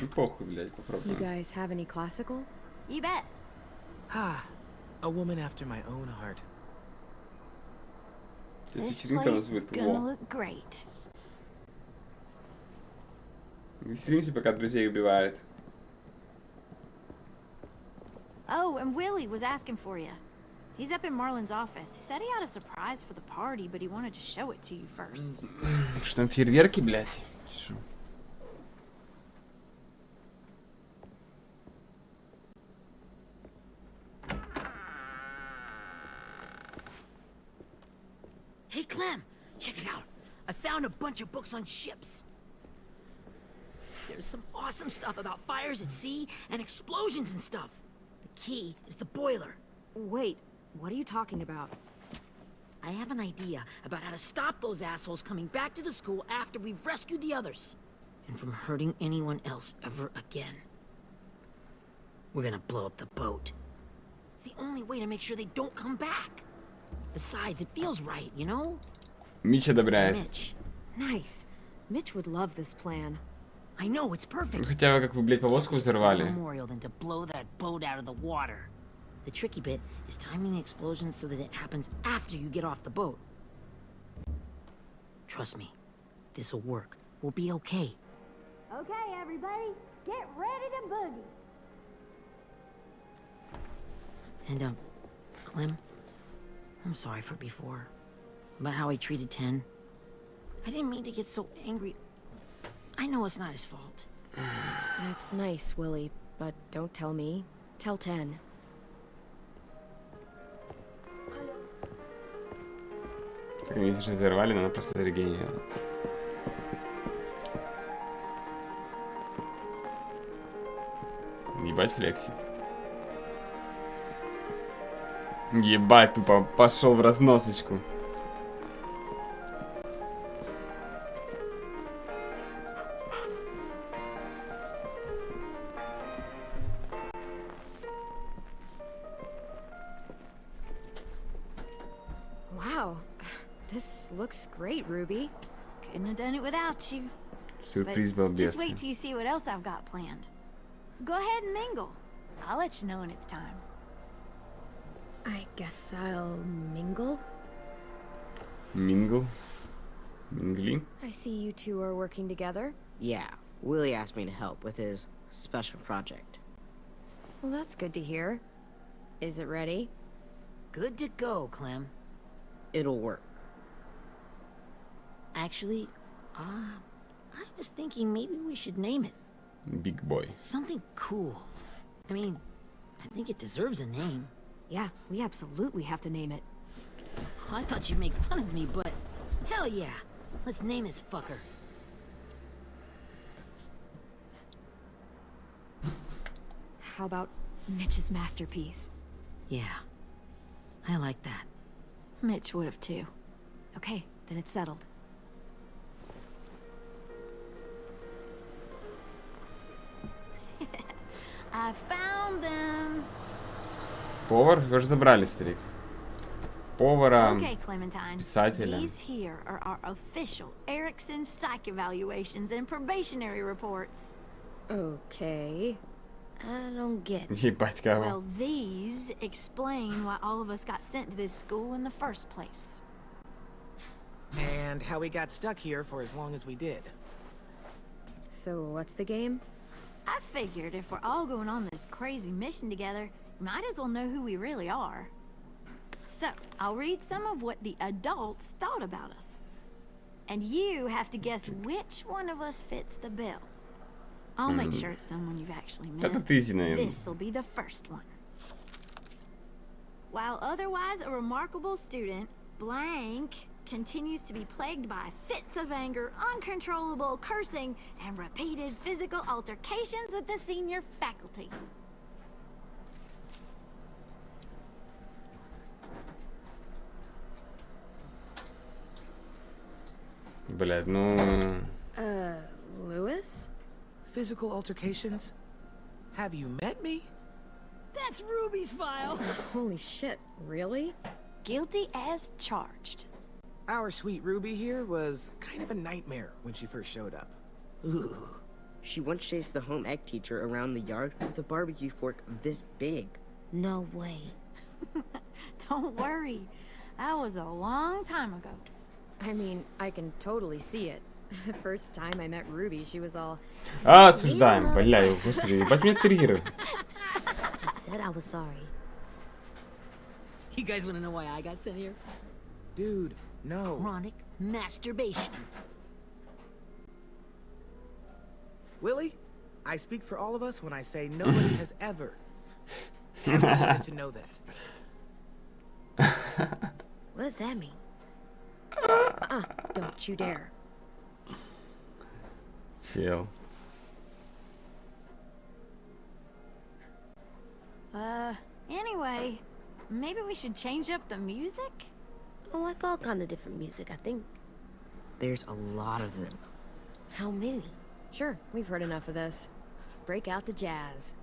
Speaker 1: Ну похуй, блядь,
Speaker 2: You
Speaker 1: попробуем.
Speaker 2: guys have any classical?
Speaker 9: You bet.
Speaker 4: Ah, a woman after my own heart.
Speaker 1: Сейчас
Speaker 9: This
Speaker 1: вечеринка
Speaker 9: place
Speaker 1: нас
Speaker 9: is
Speaker 1: будет.
Speaker 9: gonna
Speaker 1: Во.
Speaker 9: look great.
Speaker 1: Веселимся, пока друзей убивают.
Speaker 9: Oh, and Willie was asking for you. He's up in Marlon's office. He said he had a surprise for the party, but he wanted to show it to you first.
Speaker 1: Что там, фейерверки, блядь? Шо?
Speaker 3: Hey, Clem, check it out. I found a bunch of books on ships. There's some awesome stuff about fires at sea and explosions and stuff. The key is the boiler.
Speaker 2: Wait, what are you talking about?
Speaker 3: I have an idea about how to stop those assholes coming back to the school after we've rescued the others. And from hurting anyone else ever again. We're gonna blow up the boat. It's the only way to make sure they don't come back. Besides, it feels right, you know?
Speaker 1: Мич одобряет.
Speaker 3: Mitch.
Speaker 2: Nice. Mitch would love this plan.
Speaker 3: I know, it's perfect.
Speaker 1: Хотя бы как вы, блядь, повозку взорвали.
Speaker 3: Memorial than to blow that boat out of the water. The tricky bit is timing the explosion so that it happens after you get off the boat. Trust me, this'll work. We'll be okay.
Speaker 9: Okay, everybody, get ready to boogie.
Speaker 3: And, Clem, I'm sorry for before. About how I treated Ten. I didn't mean to get so angry. I know it's not his fault.
Speaker 2: That's nice, Willie, but don't tell me. Tell 10.
Speaker 1: Как они сейчас взорвали, надо просто зарегенерироваться. Ебать флекси. Ебать, тупо пошел в разносочку.
Speaker 2: Wow. This looks great, Ruby.
Speaker 9: Couldn't have done it without you.
Speaker 1: Сюрприз
Speaker 9: But just
Speaker 1: балбесный.
Speaker 9: wait till you see what else I've got planned. Go ahead and mingle. I'll let you know when it's time.
Speaker 2: I guess I'll mingle?
Speaker 1: Мингл. Мингли.
Speaker 2: I see you two are working together.
Speaker 10: Yeah, Willie asked me to help with his special project.
Speaker 2: Well, that's good to hear. Is it ready?
Speaker 3: Good to go, Clem.
Speaker 10: It'll work.
Speaker 3: Actually, I was thinking maybe we should name it.
Speaker 1: Big boy.
Speaker 3: Something cool. I mean, I think it deserves a name.
Speaker 2: Yeah, we absolutely have to name it.
Speaker 3: I thought you'd make fun of me, but hell yeah. Let's name this fucker.
Speaker 2: How about Mitch's masterpiece?
Speaker 3: Yeah, I like that.
Speaker 9: Mitch would have too.
Speaker 2: Okay, then it's settled.
Speaker 9: I found them.
Speaker 1: Повар? Вы же забрали, старик. Повара,
Speaker 9: Okay, Clementine.
Speaker 1: писателя.
Speaker 9: These here are our official Erickson psych evaluations and probationary reports.
Speaker 2: Okay.
Speaker 6: I don't get it.
Speaker 1: Ебать кого.
Speaker 9: Well, these explain why all of us got sent to this school in the first place.
Speaker 4: And how we got stuck here for as long as we did.
Speaker 2: So what's the game?
Speaker 9: I figured if we're all going on this crazy mission together, you might as well know who we really are. So, I'll read some of what the adults thought about us. And you have to guess which one of us fits the bill. I'll make sure it's someone you've actually met.
Speaker 1: Это ты, Зина.
Speaker 9: This'll be the first one. While otherwise a remarkable student, blank continues to be plagued by fits of anger, uncontrollable cursing, and repeated physical altercations with the senior faculty.
Speaker 1: Блядь, ну...
Speaker 2: Lewis?
Speaker 4: Physical altercations? Have you met me?
Speaker 3: That's Ruby's file.
Speaker 2: Holy shit, really?
Speaker 9: Guilty as charged.
Speaker 4: Our sweet Ruby here was kind of a nightmare when she first showed up. Ooh.
Speaker 10: She once chased the home ec teacher around the yard with a barbecue fork this big.
Speaker 6: No way.
Speaker 9: Don't worry. That was a long time ago.
Speaker 2: I mean, I can totally see it. The first time I met Ruby, she was all...
Speaker 1: Осуждаем, бля, господи, ебать меня триггеры.
Speaker 6: I said I was sorry.
Speaker 3: You guys want to know why I got sent here?
Speaker 4: Dude, no.
Speaker 3: Chronic masturbation.
Speaker 4: Willie, I speak for all of us when I say nobody has ever wanted to know that.
Speaker 6: What does that mean?
Speaker 2: Don't you dare.
Speaker 1: Чел.
Speaker 9: Anyway, maybe we should change up the music?
Speaker 6: I like all kind of different music, I think.
Speaker 10: There's a lot of them.
Speaker 6: How many?
Speaker 2: Sure, we've heard enough of this. Break out the jazz.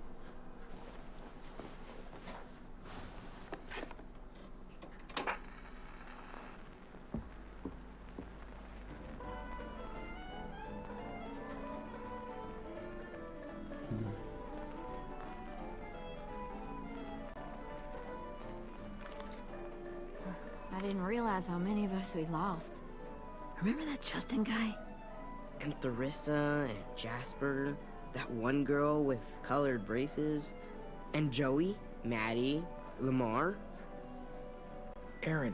Speaker 9: I didn't realize how many of us we lost.
Speaker 3: Remember that Justin guy?
Speaker 10: And Theresa and Jasper, that one girl with colored braces, and Joey, Maddie, Lamar.
Speaker 4: Erin.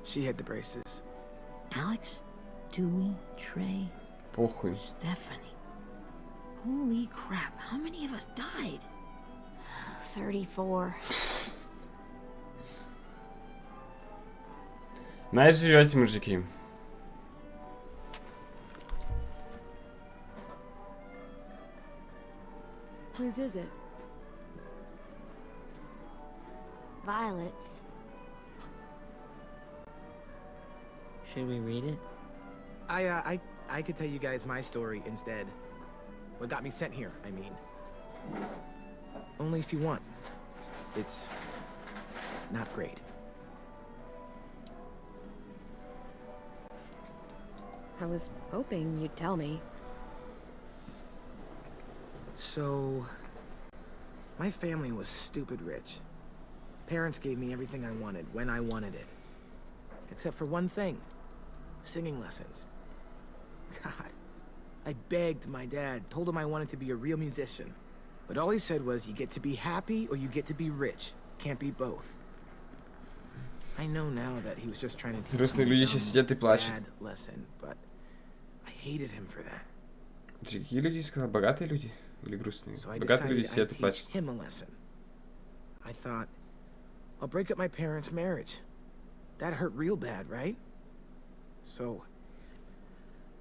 Speaker 4: She had the braces.
Speaker 3: Alex, Dewey, Trey,
Speaker 1: Похуй.
Speaker 3: Stephanie. Holy crap, how many of us died?
Speaker 9: 34.
Speaker 1: Знаешь, живете, мужики.
Speaker 2: Whose is it?
Speaker 9: Violet's.
Speaker 10: Should we read it?
Speaker 4: I could tell you guys my story instead. What got me sent here, I mean. Only if you want. It's not great.
Speaker 2: I was hoping you'd tell me.
Speaker 4: So, my family was stupid rich. Parents gave me everything I wanted, when I wanted it. Except for one thing. Singing lessons. God. I begged my dad, told him I wanted to be a real musician. But all he said was, you get to be happy or you get to be rich. Can't be both. I know now that he was just trying to teach
Speaker 1: Грустные
Speaker 4: me
Speaker 1: люди
Speaker 4: a
Speaker 1: сейчас сидят и плачут.
Speaker 4: bad lesson, but I hated him for that.
Speaker 1: Какие люди сказал? Богатые люди? Или грустные?
Speaker 4: So I
Speaker 1: Богатые люди
Speaker 4: decided
Speaker 1: сидят
Speaker 4: I'd
Speaker 1: и
Speaker 4: teach
Speaker 1: плачут.
Speaker 4: him a lesson. I thought, I'll break up my parents' marriage. That hurt real bad, right? So,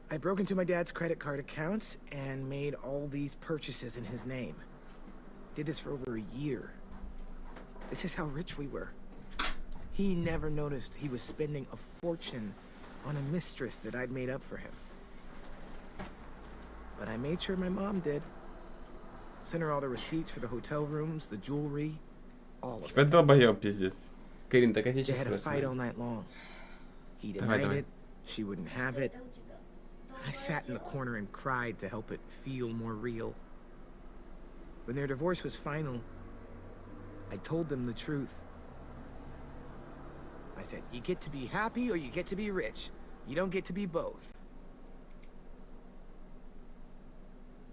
Speaker 4: I broke into my dad's credit card accounts and made all these purchases in his name. Did this for over a year. This is how rich we were. He never noticed he was spending a fortune on a mistress that I'd made up for him. But I made sure my mom did. Sent her all the receipts for the hotel rooms, the jewelry, all of
Speaker 1: Типа
Speaker 4: it.
Speaker 1: долбоёб, пиздец. Карин, так
Speaker 4: They
Speaker 1: отечество.
Speaker 4: had a fight all night long. He
Speaker 1: Давай,
Speaker 4: denied
Speaker 1: давай.
Speaker 4: it, she wouldn't have it. I sat in the corner and cried to help it feel more real. When their divorce was final, I told them the truth. I said, you get to be happy or you get to be rich. You don't get to be both.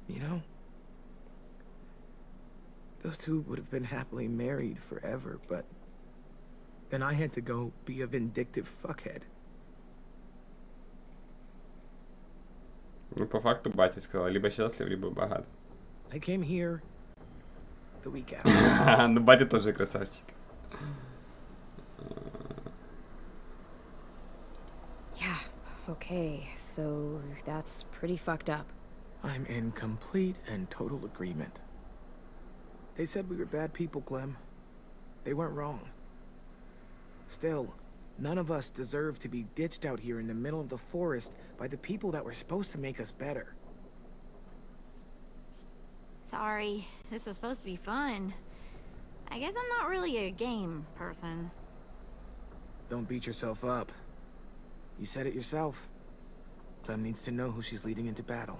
Speaker 4: You know? Those two would have been happily married forever, but then I had to go be a vindictive fuckhead.
Speaker 1: Ну, по факту батя сказал, либо счастлив, либо богат.
Speaker 4: I came here the week after.
Speaker 1: Ну, батя тоже красавчик.
Speaker 2: Yeah, okay, so that's pretty fucked up.
Speaker 4: I'm in complete and total agreement. They said we were bad people, Clem. They weren't wrong. Still, none of us deserve to be ditched out here in the middle of the forest by the people that were supposed to make us better.
Speaker 9: Sorry, this was supposed to be fun. I guess I'm not really a game person.
Speaker 4: Don't beat yourself up. You said it yourself. Clem needs to know who she's leading into battle.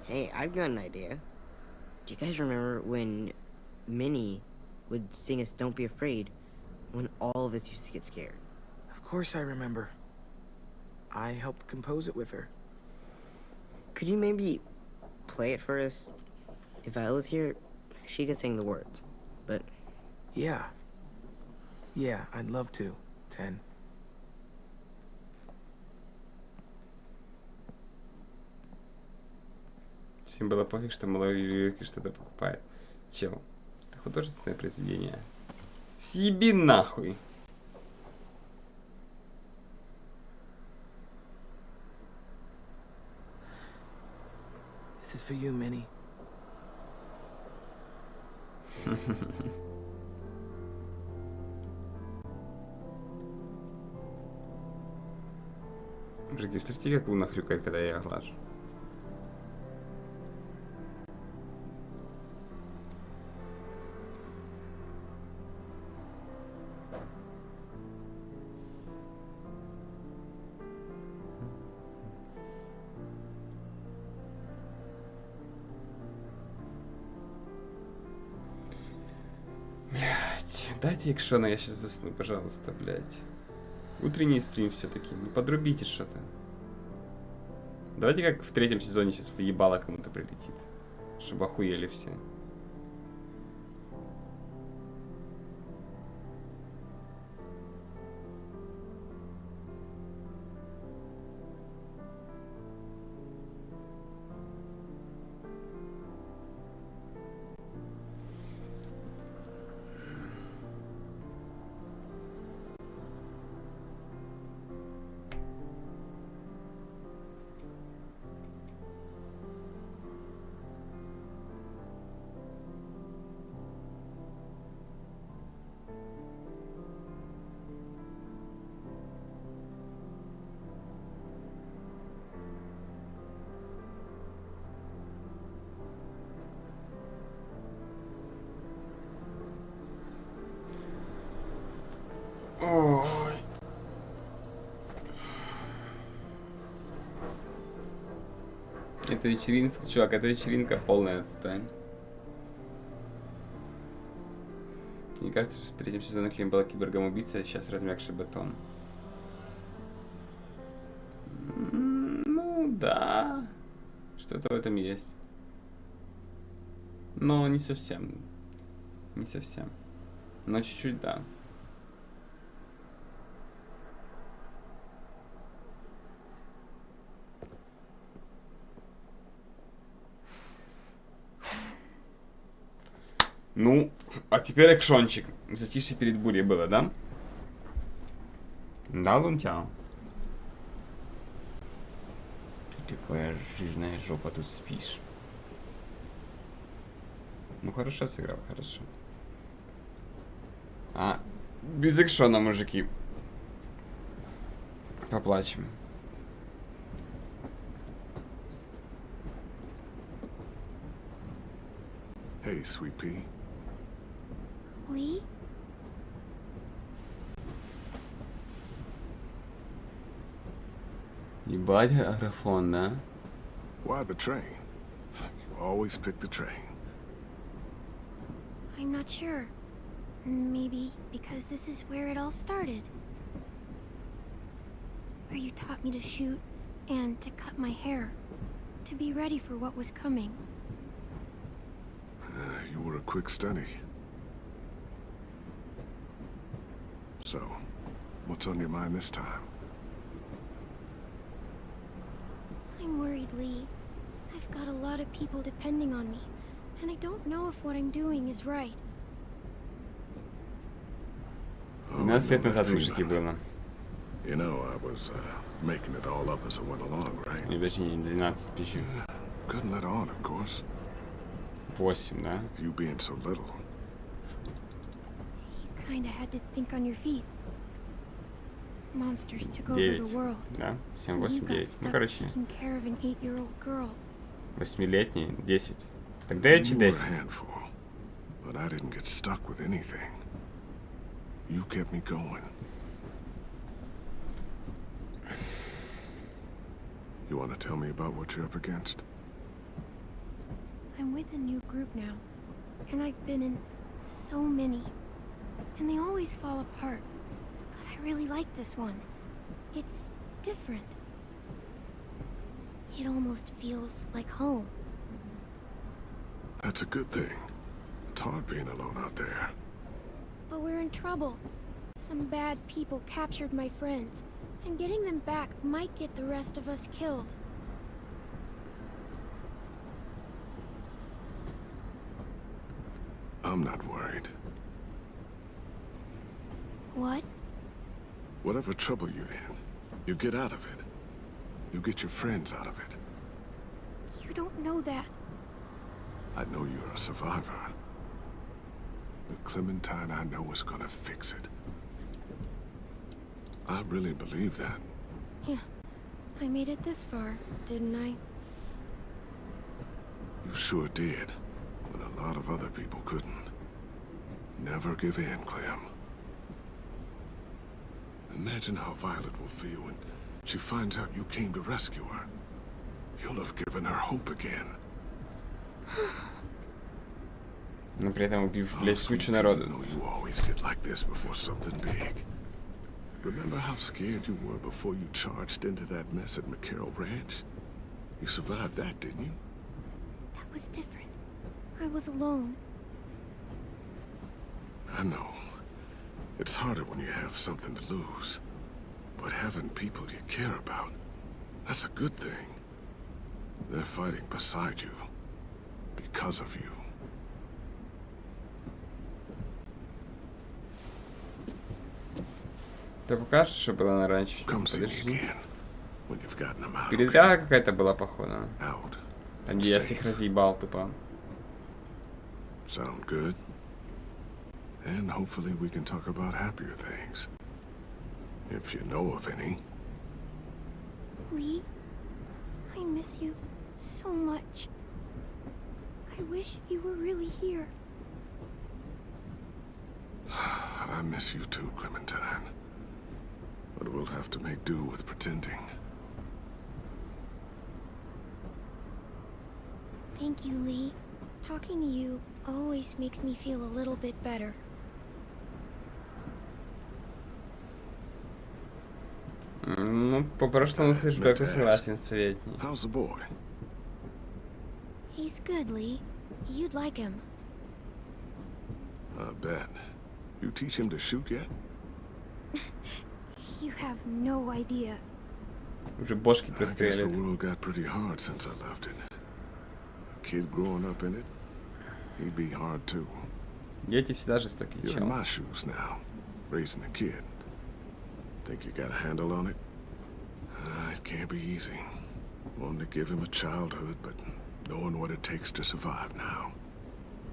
Speaker 10: Hey, I've got an idea. Do you guys remember when Minnie would sing us Don't Be Afraid when all of us used to get scared?
Speaker 4: Of course I remember. I helped compose it with her.
Speaker 10: Could you maybe play it for us? If I was here, she could sing the words, but...
Speaker 4: Yeah. Yeah, I'd love to, Ten.
Speaker 1: Всем было пофиг, что малой Юрик что-то покупает. Чел, это художественное произведение. Съеби нахуй.
Speaker 4: This is for you, Minnie.
Speaker 1: Мужики, слышите, как луна хрюкает, когда я ее глажу? Блять, дайте экшона, я сейчас засну, пожалуйста, блять. Утренний стрим все-таки, не подрубите что-то. Давайте как в 3-м сезоне сейчас в ебало кому-то прилетит. Чтобы охуели все. Ой. Это вечеринка, чувак, это вечеринка полная отстань. Мне кажется, что в 3-м сезоне Клим была киборгом-убийцей, а сейчас размягший бетон. Ну, да. Что-то в этом есть. Но не совсем. Не совсем. Но чуть-чуть, да. Ну, а теперь экшончик. Затишье перед бурей было, да? Да, Лунтяо? Ты такая жирная жопа, тут спишь. Ну, хорошо сыграл, хорошо. А, без экшона, мужики. Поплачем.
Speaker 11: Hey, sweet pea.
Speaker 9: We?
Speaker 1: Ебать, аграфон, да?
Speaker 11: Why the train? You always pick the train.
Speaker 9: I'm not sure. Maybe because this is where it all started. Where you taught me to shoot and to cut my hair. To be ready for what was coming.
Speaker 11: You were a quick study. So, what's on your mind this time?
Speaker 12: I'm worried, Lee. I've got a lot of people depending on me, and I don't know if what I'm doing is right.
Speaker 1: 12 лет назад мужики было.
Speaker 11: You know, I was making it all up as I went along, right?
Speaker 1: Не, даже не 12 пищу.
Speaker 11: Couldn't let on, of course.
Speaker 1: 8, да?
Speaker 11: You being so little.
Speaker 12: You kinda had to think on your feet. Monsters took over
Speaker 1: 9,
Speaker 12: the world.
Speaker 1: да? 7,
Speaker 12: and you
Speaker 1: 8,
Speaker 12: got
Speaker 1: 9. Ну,
Speaker 12: stuck
Speaker 1: короче,
Speaker 12: taking care of an 8-year-old girl.
Speaker 1: 8-летний, 10. Тогда я
Speaker 11: You were a
Speaker 1: 10.
Speaker 11: handful, but I didn't get stuck with anything. You kept me going. You want to tell me about what you're up against?
Speaker 12: I'm with a new group now, and I've been in so many, and they always fall apart. But I really like this one. It's different. It almost feels like home.
Speaker 11: That's a good thing. It's hard being alone out there.
Speaker 12: But we're in trouble. Some bad people captured my friends, and getting them back might get the rest of us killed.
Speaker 11: I'm not worried.
Speaker 12: What?
Speaker 11: Whatever trouble you're in, you get out of it. You get your friends out of it.
Speaker 12: You don't know that.
Speaker 11: I know you're a survivor. The Clementine I know is gonna fix it. I really believe that.
Speaker 12: Yeah, I made it this far, didn't I?
Speaker 11: You sure did, when a lot of other people couldn't. Never give in, Clem. Imagine how Violet will feel when she finds out you came to rescue her. You'll have given her hope again.
Speaker 1: Но при этом убив, блядь, кучу
Speaker 11: I
Speaker 1: народу.
Speaker 11: know you always get like this before something big. Remember how scared you were before you charged into that mess at McCarroll Ranch? You survived that, didn't you?
Speaker 12: That was different. I was alone.
Speaker 11: I know. It's harder when you have something to lose. But having people you care about, that's a good thing. They're fighting beside you. Because of you.
Speaker 1: Ты покажешь, что было на раньше?
Speaker 11: Come see me
Speaker 1: Подожди.
Speaker 11: again when you've gotten them out.
Speaker 1: Передряга какая-то была, походу.
Speaker 11: Out.
Speaker 1: Там, где я всех разъебал, тупо.
Speaker 11: Sound good? And hopefully we can talk about happier things. If you know of any.
Speaker 12: Lee, I miss you so much. I wish you were really here.
Speaker 11: I miss you too, Clementine. But we'll have to make do with pretending.
Speaker 12: Thank you, Lee. Talking to you always makes me feel a little bit better.
Speaker 1: Ну, по прошлому флешбеку согласен, советник.
Speaker 11: How's the boy?
Speaker 12: He's good, Lee. You'd like him.
Speaker 11: I bet. You teach him to shoot yet?
Speaker 12: You have no idea.
Speaker 1: Уже бошки
Speaker 11: I guess the
Speaker 1: прострелят.
Speaker 11: world got pretty hard since I left it. A kid growing up in it, he'd be hard too.
Speaker 1: Дети всегда жестокие,
Speaker 11: You're in
Speaker 1: чел.
Speaker 11: my shoes now, raising a kid. Think you got a handle on it? It can't be easy. Wanting to give him a childhood, but knowing what it takes to survive now.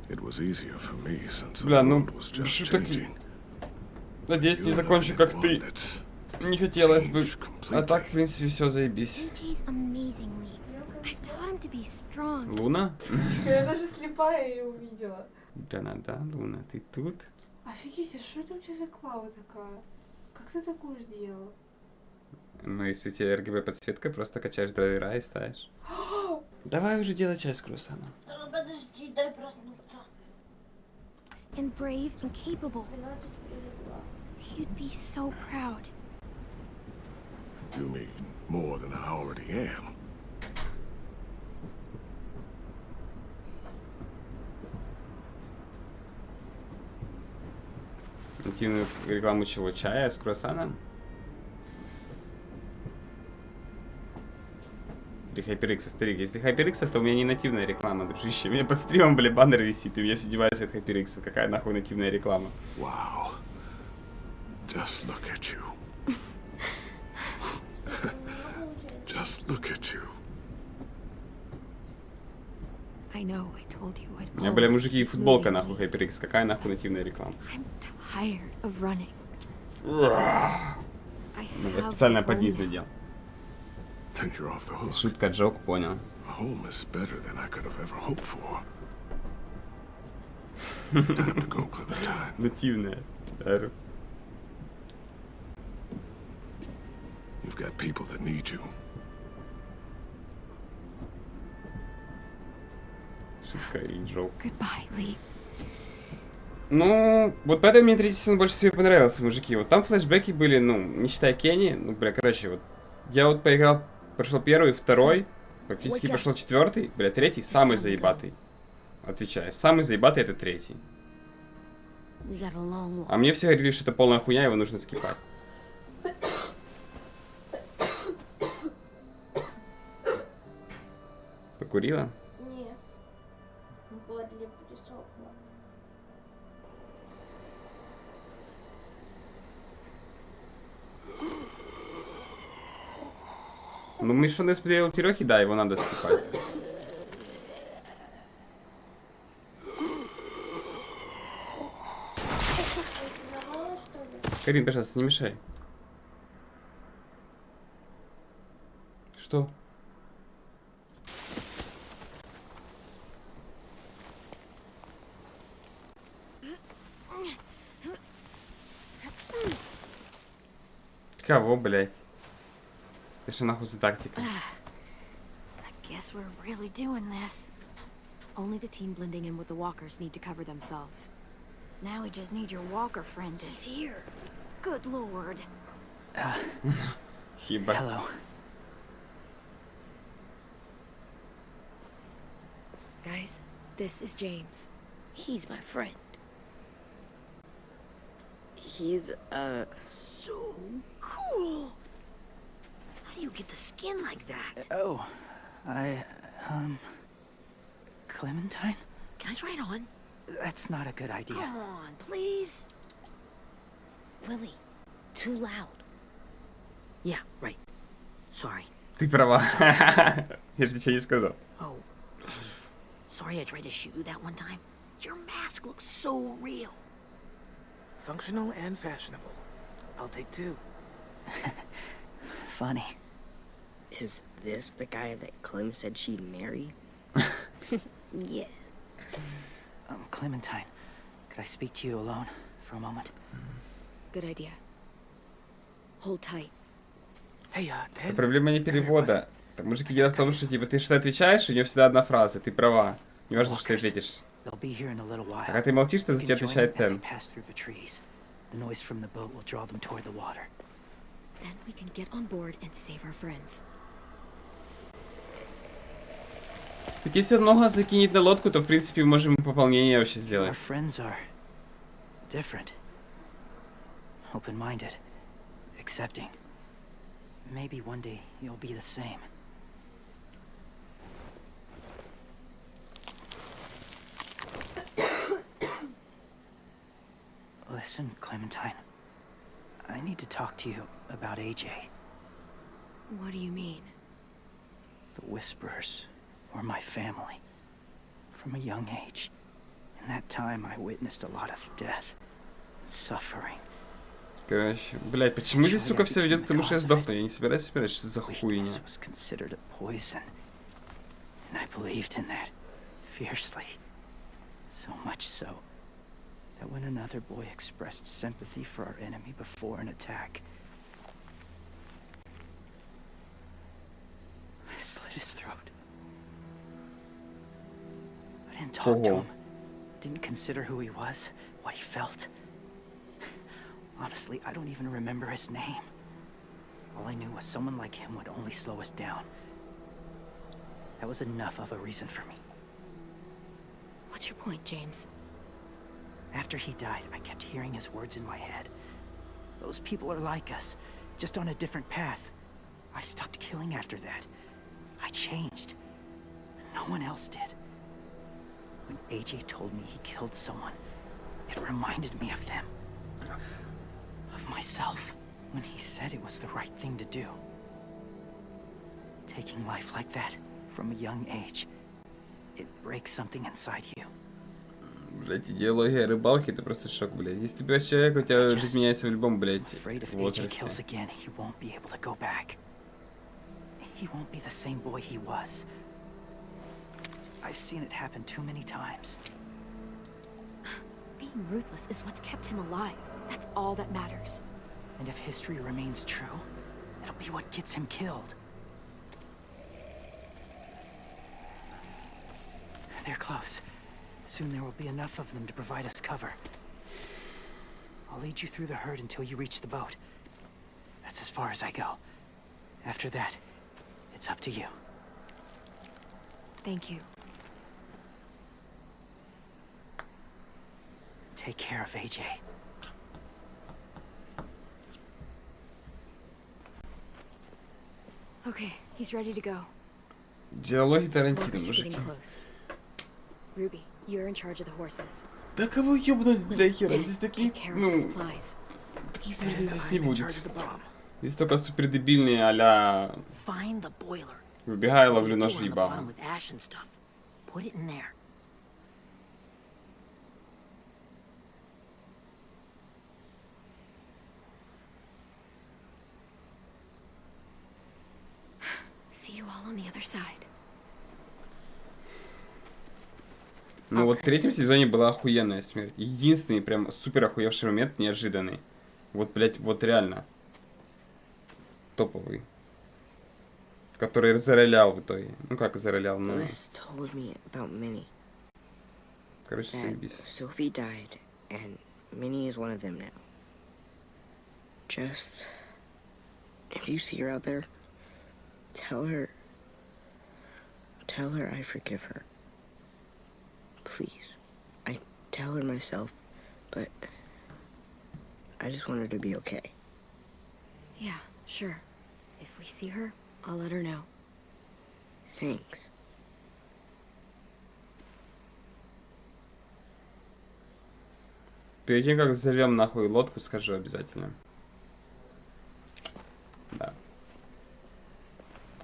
Speaker 11: It was easier for me since the
Speaker 1: Бля, ну,
Speaker 11: world was just
Speaker 1: что так...
Speaker 11: changing.
Speaker 1: Надеюсь, не
Speaker 11: You're
Speaker 1: закончу,
Speaker 11: looking
Speaker 1: как
Speaker 11: at
Speaker 1: ты.
Speaker 11: one that's
Speaker 1: Не хотелось бы.
Speaker 11: changed
Speaker 1: А так, в
Speaker 11: completely.
Speaker 1: принципе, все заебись.
Speaker 12: AJ's amazing, Lee. I've taught him to be strong.
Speaker 1: Луна?
Speaker 13: Я даже слепая ее увидела.
Speaker 1: Да, да, Луна, ты тут?
Speaker 13: Офигеть, а что это у тебя за клава такая? Как ты такую сделал?
Speaker 1: Ну, если у тебя RGB подсветка, просто качаешь драйвера и ставишь. Давай уже делай чай с круассаном.
Speaker 9: Подожди, дай проснуться.
Speaker 12: And brave and capable. You'd be so proud.
Speaker 11: You mean more than I already am?
Speaker 1: Нативную рекламу чего? Чая с круассаном? внутри HyperX, старик. Если HyperX, то у меня не нативная реклама, дружище. У меня под стримом, бля, баннер висит, и у меня все девайсы от HyperX. Какая нахуй нативная реклама?
Speaker 11: Wow. Just look at you. Just look at you.
Speaker 2: I know, I told you I'd
Speaker 1: У меня, бля,
Speaker 2: always
Speaker 1: мужики,
Speaker 2: keep
Speaker 1: футболка
Speaker 2: moving
Speaker 1: нахуй
Speaker 2: me.
Speaker 1: HyperX. Какая нахуй нативная реклама?
Speaker 2: I'm tired of running. I
Speaker 1: Ну, я
Speaker 2: have
Speaker 1: специально
Speaker 2: a
Speaker 1: под низ
Speaker 2: home now.
Speaker 11: Then
Speaker 1: надел.
Speaker 11: you're off the hook.
Speaker 1: Шутка, джок, понял.
Speaker 11: A home is better than I could have ever hoped for. Time to go, Clementine.
Speaker 1: Нативная.
Speaker 11: You've got people that need you.
Speaker 1: Шутка или джок.
Speaker 2: Goodbye, Lee.
Speaker 1: Ну, вот поэтому мне третий сезон больше всего понравился, мужики. Вот там флешбеки были, ну, не считая Кенни. Ну, бля, короче, вот. Я вот поиграл, прошел первый, второй. Практически прошел четвертый. Бля, третий самый заебатый. Отвечаю, самый заебатый это третий. А мне все говорили, что это полная хуйня, его нужно скипать. Покурила?
Speaker 13: Ні. Годлі присохла.
Speaker 1: Ну, мы что не смотрели у Кирёхи, да, его надо скипать. Карин, пожалуйста, не мешай. Что? Кого, блядь? Это что нахуй за тактика?
Speaker 2: I guess we're really doing this. Only the team blending in with the walkers need to cover themselves.
Speaker 9: Now we just need your walker friend to...
Speaker 2: He's here.
Speaker 9: Good lord.
Speaker 1: Хиба.
Speaker 8: Hello.
Speaker 2: Guys, this is James.
Speaker 6: He's my friend.
Speaker 10: He's, so cool.
Speaker 3: How do you get the skin like that?
Speaker 8: Oh, Clementine?
Speaker 3: Can I try it on?
Speaker 8: That's not a good idea.
Speaker 3: Come on, please.
Speaker 6: Willie, too loud.
Speaker 3: Yeah, right. Sorry.
Speaker 1: Ты права. Я же ничего не сказал.
Speaker 3: Oh. Sorry I tried to shoot you that one time. Your mask looks so real.
Speaker 4: Functional and fashionable. I'll take two.
Speaker 8: Funny.
Speaker 10: Is this the guy that Clem said she'd marry?
Speaker 6: Yeah.
Speaker 8: Clementine, could I speak to you alone for a moment?
Speaker 2: Good idea. Hold tight.
Speaker 4: Hey, Ted.
Speaker 1: Проблема не перевода. Там, мужики, дело в том, что типа ты что отвечаешь, у него всегда одна фраза. Ты права. Не важно, что ты ответишь.
Speaker 8: They'll be here in a little while.
Speaker 1: Когда ты молчишь, то за тебя отвечает
Speaker 8: As they
Speaker 1: Тен.
Speaker 8: pass through the trees. The noise from the boat will draw them toward the water.
Speaker 2: Then we can get on board and save our friends.
Speaker 1: Так если он много закинет на лодку, то в принципе можем пополнение вообще
Speaker 8: Our
Speaker 1: сделать.
Speaker 8: friends are different. Open-minded. Accepting. Maybe one day you'll be the same. Listen, Clementine. I need to talk to you about AJ.
Speaker 2: What do you mean?
Speaker 8: The Whisperers were my family. From a young age. In that time, I witnessed a lot of death. Suffering.
Speaker 1: Короче, блядь, почему здесь, сука, все ведет к тому, что я сдохну? Я не собираюсь умирать, что за хуйня?
Speaker 8: Weakness was considered a poison. And I believed in that. Fiercely. So much so that when another boy expressed sympathy for our enemy before an attack, I slit his throat. I didn't talk to him. Didn't consider who he was, what he felt. Honestly, I don't even remember his name. All I knew was someone like him would only slow us down. That was enough of a reason for me.
Speaker 2: What's your point, James?
Speaker 8: After he died, I kept hearing his words in my head. Those people are like us, just on a different path. I stopped killing after that. I changed. No one else did. When AJ told me he killed someone, it reminded me of them. Of myself. When he said it was the right thing to do. Taking life like that, from a young age, it breaks something inside you.
Speaker 1: Блять, идеология рыбалки, это просто шок, блядь. Если ты убиваешь человека, у тебя жизнь меняется в любом, блядь, возрасте.
Speaker 8: He won't be the same boy he was. I've seen it happen too many times.
Speaker 2: Being ruthless is what's kept him alive. That's all that matters.
Speaker 8: And if history remains true, it'll be what gets him killed. They're close. Soon there will be enough of them to provide us cover. I'll lead you through the herd until you reach the boat. That's as far as I go. After that, it's up to you.
Speaker 2: Thank you.
Speaker 8: Take care of AJ.
Speaker 2: Okay, he's ready to go.
Speaker 1: Диалоги Тарантино,
Speaker 2: Walkers are getting
Speaker 1: мужики.
Speaker 2: close. Ruby, you're in charge of the horses.
Speaker 1: Да кого ёбнуть, бля, хера? Здесь такие,
Speaker 2: Take care of the
Speaker 1: ну,
Speaker 2: supplies.
Speaker 1: таких смертей здесь не
Speaker 4: I'm in
Speaker 1: будет.
Speaker 4: charge of the bomb.
Speaker 1: Здесь только супердебильные а-ля...
Speaker 3: Find the boiler.
Speaker 1: Выбегаю, ловлю
Speaker 3: Door
Speaker 1: нож
Speaker 3: on the
Speaker 1: ебал.
Speaker 3: bottom with ash and stuff. Put it in there.
Speaker 2: See you all on the other side.
Speaker 1: Ну вот в третьем сезоне была охуенная смерть. Единственный прям супер охуевший момент, неожиданный. Вот, блядь, вот реально. Топовый. Который заролял в итоге. Ну как заролял, ну...
Speaker 10: Lewis told me about Minnie.
Speaker 1: Короче,
Speaker 10: That
Speaker 1: заебись.
Speaker 10: Sophie died, and Minnie is one of them now. Just... if you see her out there, tell her I forgive her. Please. I tell her myself, but I just want her to be okay.
Speaker 2: Yeah, sure. If we see her, I'll let her know.
Speaker 10: Thanks.
Speaker 1: Перед тем, как взорвем нахуй лодку, скажу обязательно. Да.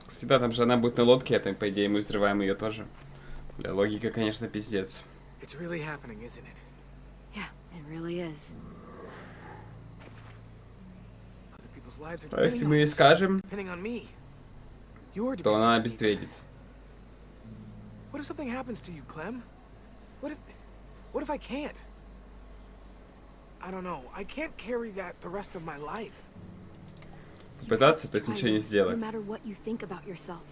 Speaker 1: Кстати, да, там же она будет на лодке, это, по идее, мы взрываем ее тоже. Бля, логика, конечно, пиздец.
Speaker 4: It's really happening, isn't it?
Speaker 2: Yeah, it really is.
Speaker 4: Other people's lives are
Speaker 1: А если
Speaker 4: depending
Speaker 1: мы
Speaker 4: on
Speaker 1: ей
Speaker 4: this.
Speaker 1: скажем,
Speaker 4: Depending on me. You're
Speaker 1: то
Speaker 4: depending
Speaker 1: она
Speaker 4: on me,
Speaker 1: обезвредит.
Speaker 4: What if something happens to you, Clem? What if I can't? I don't know. I can't carry that the rest of my life.
Speaker 1: Попытаться, то есть ничего не
Speaker 2: No
Speaker 1: сделать.
Speaker 2: matter what you think about yourself.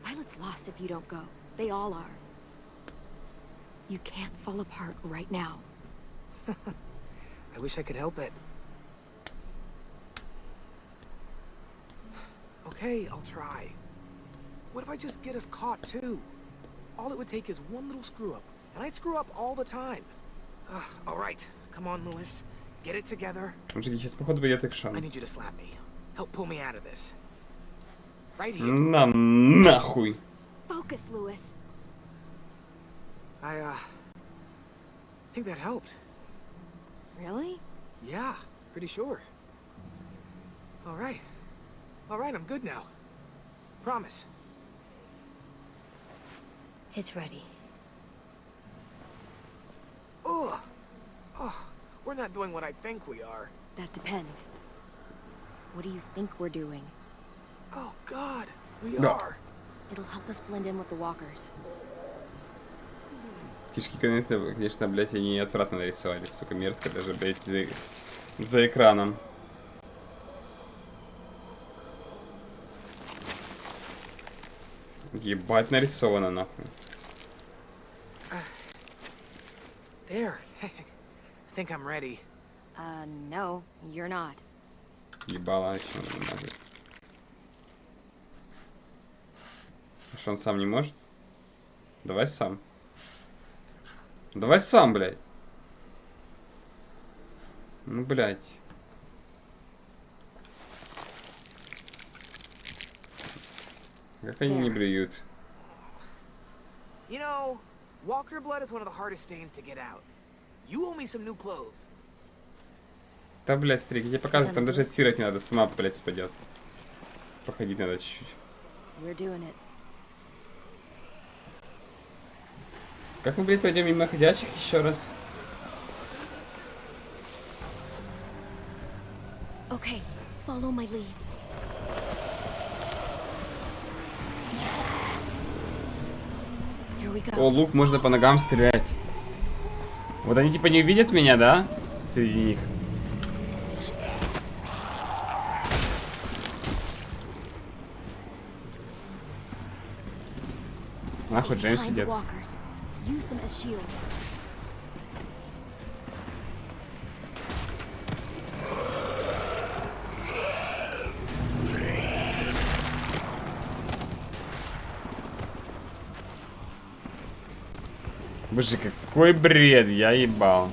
Speaker 2: Violet's lost if you don't go. They all are. You can't fall apart right now.
Speaker 4: I wish I could help it. Okay, I'll try. What if I just get us caught too? All it would take is one little screw up, and I'd screw up all the time. All right, come on, Lewis. Get it together.
Speaker 1: Мужики, сейчас походу пойдет
Speaker 4: I
Speaker 1: экшон.
Speaker 4: need you to slap me. Help pull me out of this. Right here.
Speaker 1: На нахуй.
Speaker 2: Focus, Lewis.
Speaker 4: I think that helped.
Speaker 2: Really?
Speaker 4: Yeah, pretty sure. All right. All right, I'm good now. Promise.
Speaker 2: It's ready.
Speaker 4: Ugh. Oh, we're not doing what I think we are.
Speaker 2: That depends. What do you think we're doing?
Speaker 4: Oh, God, we
Speaker 1: No.
Speaker 4: are.
Speaker 2: It'll help us blend in with the walkers.
Speaker 1: Кишки, конечно, блядь, они отвратно нарисовали, сука, мерзко даже, блядь, за экраном. Ебать нарисовано, нахуй.
Speaker 4: There. I think I'm ready.
Speaker 2: No, you're not.
Speaker 1: Ебало еще не может. А что, он сам не может? Давай сам. Давай сам, блядь. Ну, блядь. Как они не блюют.
Speaker 4: You know, Walker blood is one of the hardest stains to get out. You owe me some new clothes.
Speaker 1: Да, блядь, стрик, я тебе показываю, там даже стирать не надо, сама, блядь, спадет. Походить надо чуть-чуть. Как мы, блядь, пойдем мимо ходячих еще раз?
Speaker 2: Okay, follow my lead. Here we go.
Speaker 1: О, лук, можно по ногам стрелять. Вот они типа не увидят меня, да? Среди них. Нахуй Джеймс сидит.
Speaker 2: Use them as shields.
Speaker 1: Боже, какой бред, я ебал.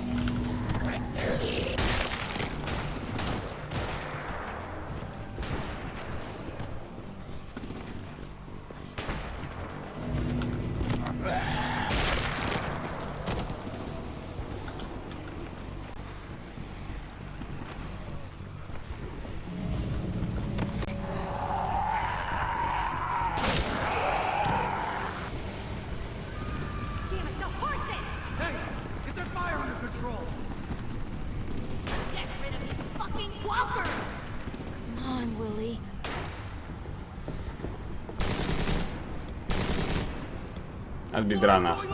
Speaker 1: От бедра нахуй.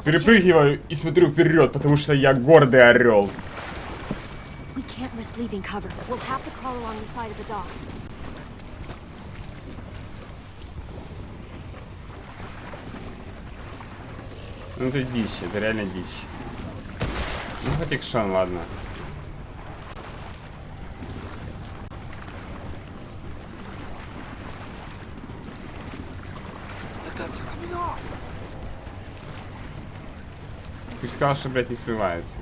Speaker 1: Перепрыгиваю и смотрю вперед, потому что я гордый орел. Ну это дичь, это реально дичь. Ну хоть экшон, ладно. Ты сказал, что, блядь, не смывается.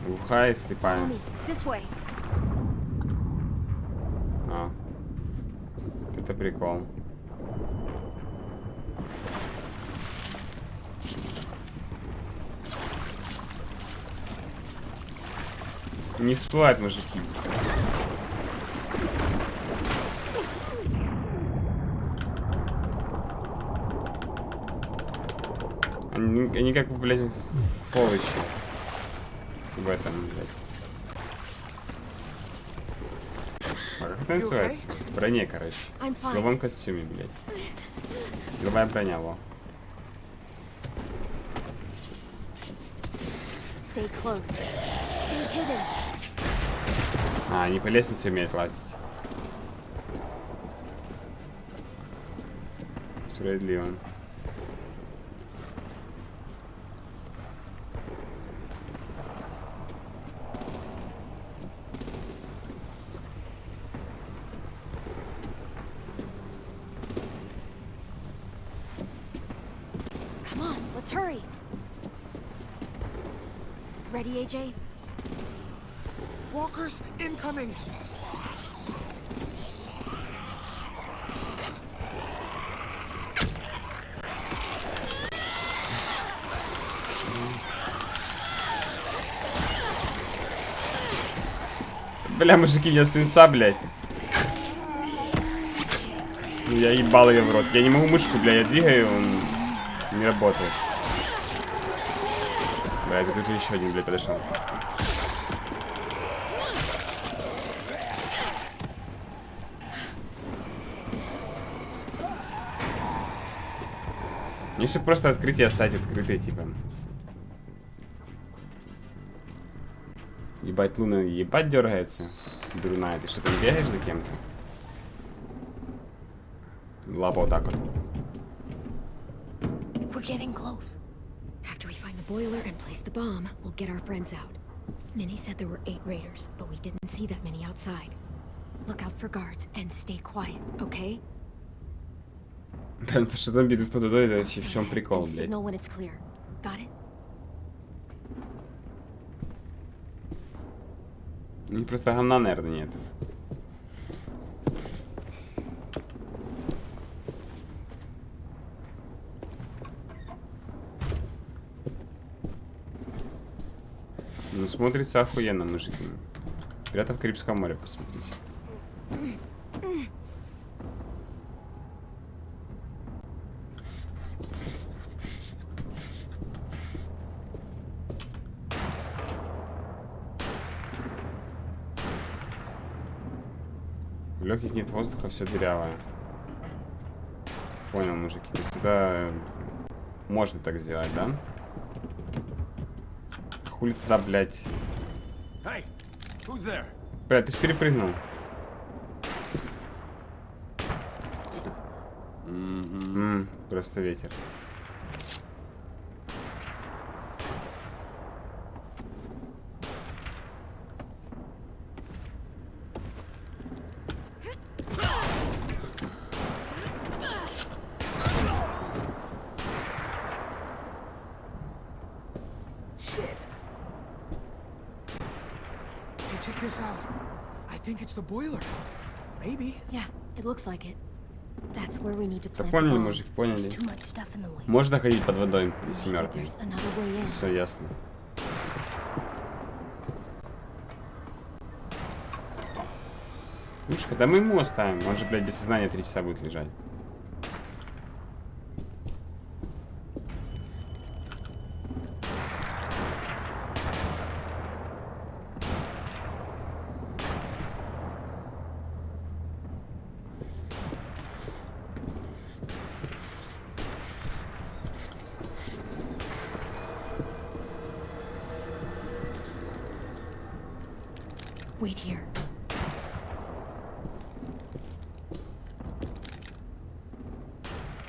Speaker 1: Глухая и слепая. А. Это прикол. Не всплывают мужики. Они как, блядь, овощи. В этом, блядь. А как это называется? В броне, короче. В силовом костюме, блядь. Силовая броня, во. А, они по лестнице умеют лазить. Справедливо.
Speaker 2: Hurry! Ready, AJ?
Speaker 4: Walkers incoming!
Speaker 1: Бля, мужики, у меня сенса, блядь. Я ебал ее в рот. Я не могу мышку, бля, я двигаю, он не работает. Да, это тут еще один, блядь, подошел. Мне чтобы просто открытие стать открытой, типа. Ебать, Луна, ебать дергается. Дурная, ты что, там бегаешь за кем-то? Лапа вот так вот.
Speaker 2: We're getting close. After we find the boiler and place the bomb, we'll get our friends out. Minnie said there were 8 raiders, but we didn't see that many outside. Look out for guards and stay quiet, okay?
Speaker 1: Да, это что зомби тут подойдет, это вообще в чем прикол, блядь?
Speaker 2: Signal when it's clear. Got it?
Speaker 1: У них просто говна, наверное, нет. Ну, смотрится охуенно, мужики. Пиратов Карибского моря, посмотрите. В легких нет воздуха, все дырявое. Понял, мужики. То есть сюда можно так сделать, да? Хули тогда, блядь? Блядь, ты ж перепрыгнул. Просто ветер.
Speaker 4: Check this out. I think it's the boiler. Maybe.
Speaker 2: Yeah, it looks like it. That's where we need to
Speaker 1: Да
Speaker 2: plant
Speaker 1: поняли,
Speaker 2: the bomb.
Speaker 1: мужик, поняли.
Speaker 2: There's too much stuff in the way.
Speaker 1: Можно ходить под водой, если
Speaker 2: Maybe
Speaker 1: мертвый.
Speaker 2: there's another way in.
Speaker 1: Все ясно. Слушай, да мы ему оставим. Он же, блядь, без сознания 3 часа будет лежать.
Speaker 2: Wait here.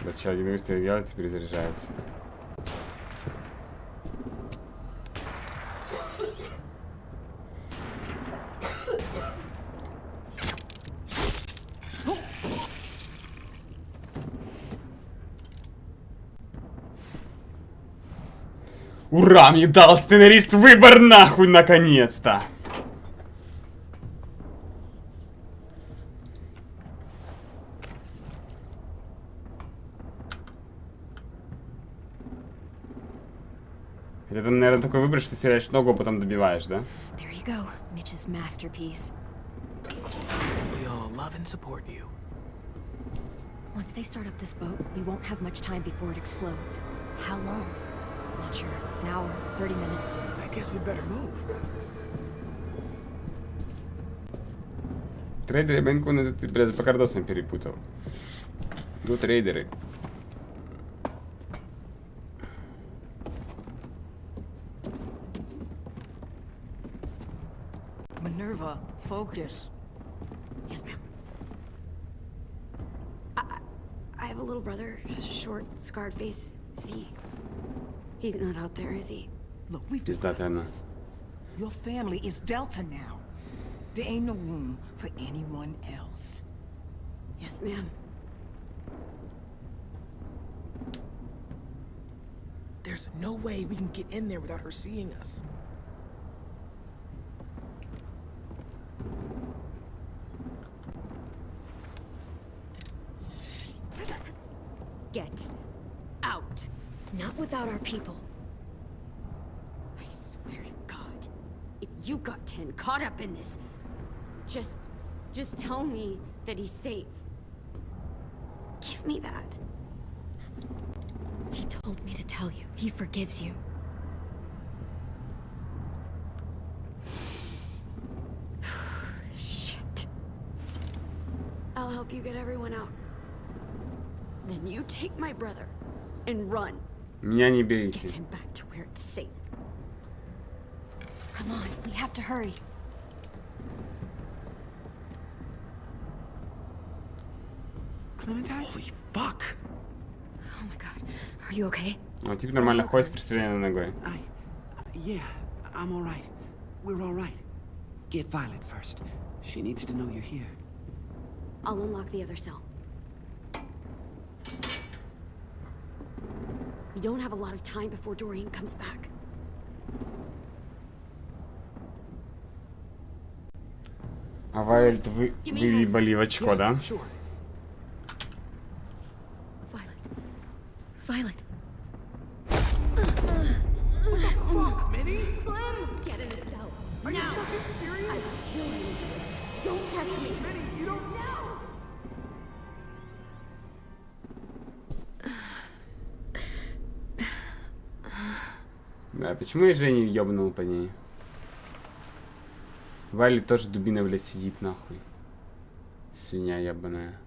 Speaker 1: Да, один выстрел делает и перезаряжается. Ура, мне дал сценарист выбор нахуй наконец-то! Это, наверное, такой выбор, что ты стреляешь в ногу, а потом добиваешь, да?
Speaker 2: There you go, Mitch's masterpiece.
Speaker 4: We all love and support you.
Speaker 2: Once they start up this boat, we won't have much time before it explodes.
Speaker 6: How long?
Speaker 2: Not sure. An hour, 30 minutes.
Speaker 4: I guess we'd better move.
Speaker 1: Трейдеры Бенкун, это ты, блядь, по кардосам перепутал. Ну, трейдеры.
Speaker 3: Minerva, focus.
Speaker 2: Yes, ma'am. I have a little brother, short, scarred face. He's not out there, is he?
Speaker 3: Look, we've
Speaker 1: Is that
Speaker 3: discussed
Speaker 1: Anna?
Speaker 3: this. Your family is Delta now. There ain't no room for anyone else.
Speaker 2: Yes, ma'am.
Speaker 4: There's no way we can get in there without her seeing us.
Speaker 5: Get out.
Speaker 2: Not without our people.
Speaker 5: I swear to God, if you got 10 caught up in this, just tell me that he's safe.
Speaker 2: Give me that. He told me to tell you. He forgives you.
Speaker 5: Shit.
Speaker 2: I'll help you get everyone out.
Speaker 5: Then you take my brother and run.
Speaker 1: Меня не
Speaker 5: Get
Speaker 1: берите.
Speaker 5: him back to where it's safe.
Speaker 2: Come on, we have to hurry.
Speaker 4: Clementine? Holy fuck!
Speaker 2: Oh my god. Are you okay?
Speaker 1: Ну, типа нормально ходит с пристреленной ногой.
Speaker 14: Yeah, I'm all right. We're all right. Get Violet first. She needs to know you're here.
Speaker 5: I'll unlock the other cell. We don't have a lot of time before Dorian comes back.
Speaker 1: А Вайлд выебали в очко, да?
Speaker 2: Violet.
Speaker 4: What the fuck, Minnie?
Speaker 5: Clem! Get in the cell.
Speaker 4: Are you fucking serious?
Speaker 5: I will kill you. Don't test me.
Speaker 4: Minnie, you don't know.
Speaker 1: Да, почему я Женю ёбнул по ней? Вайли тоже дубина, блядь, сидит нахуй. Свинья ебаная.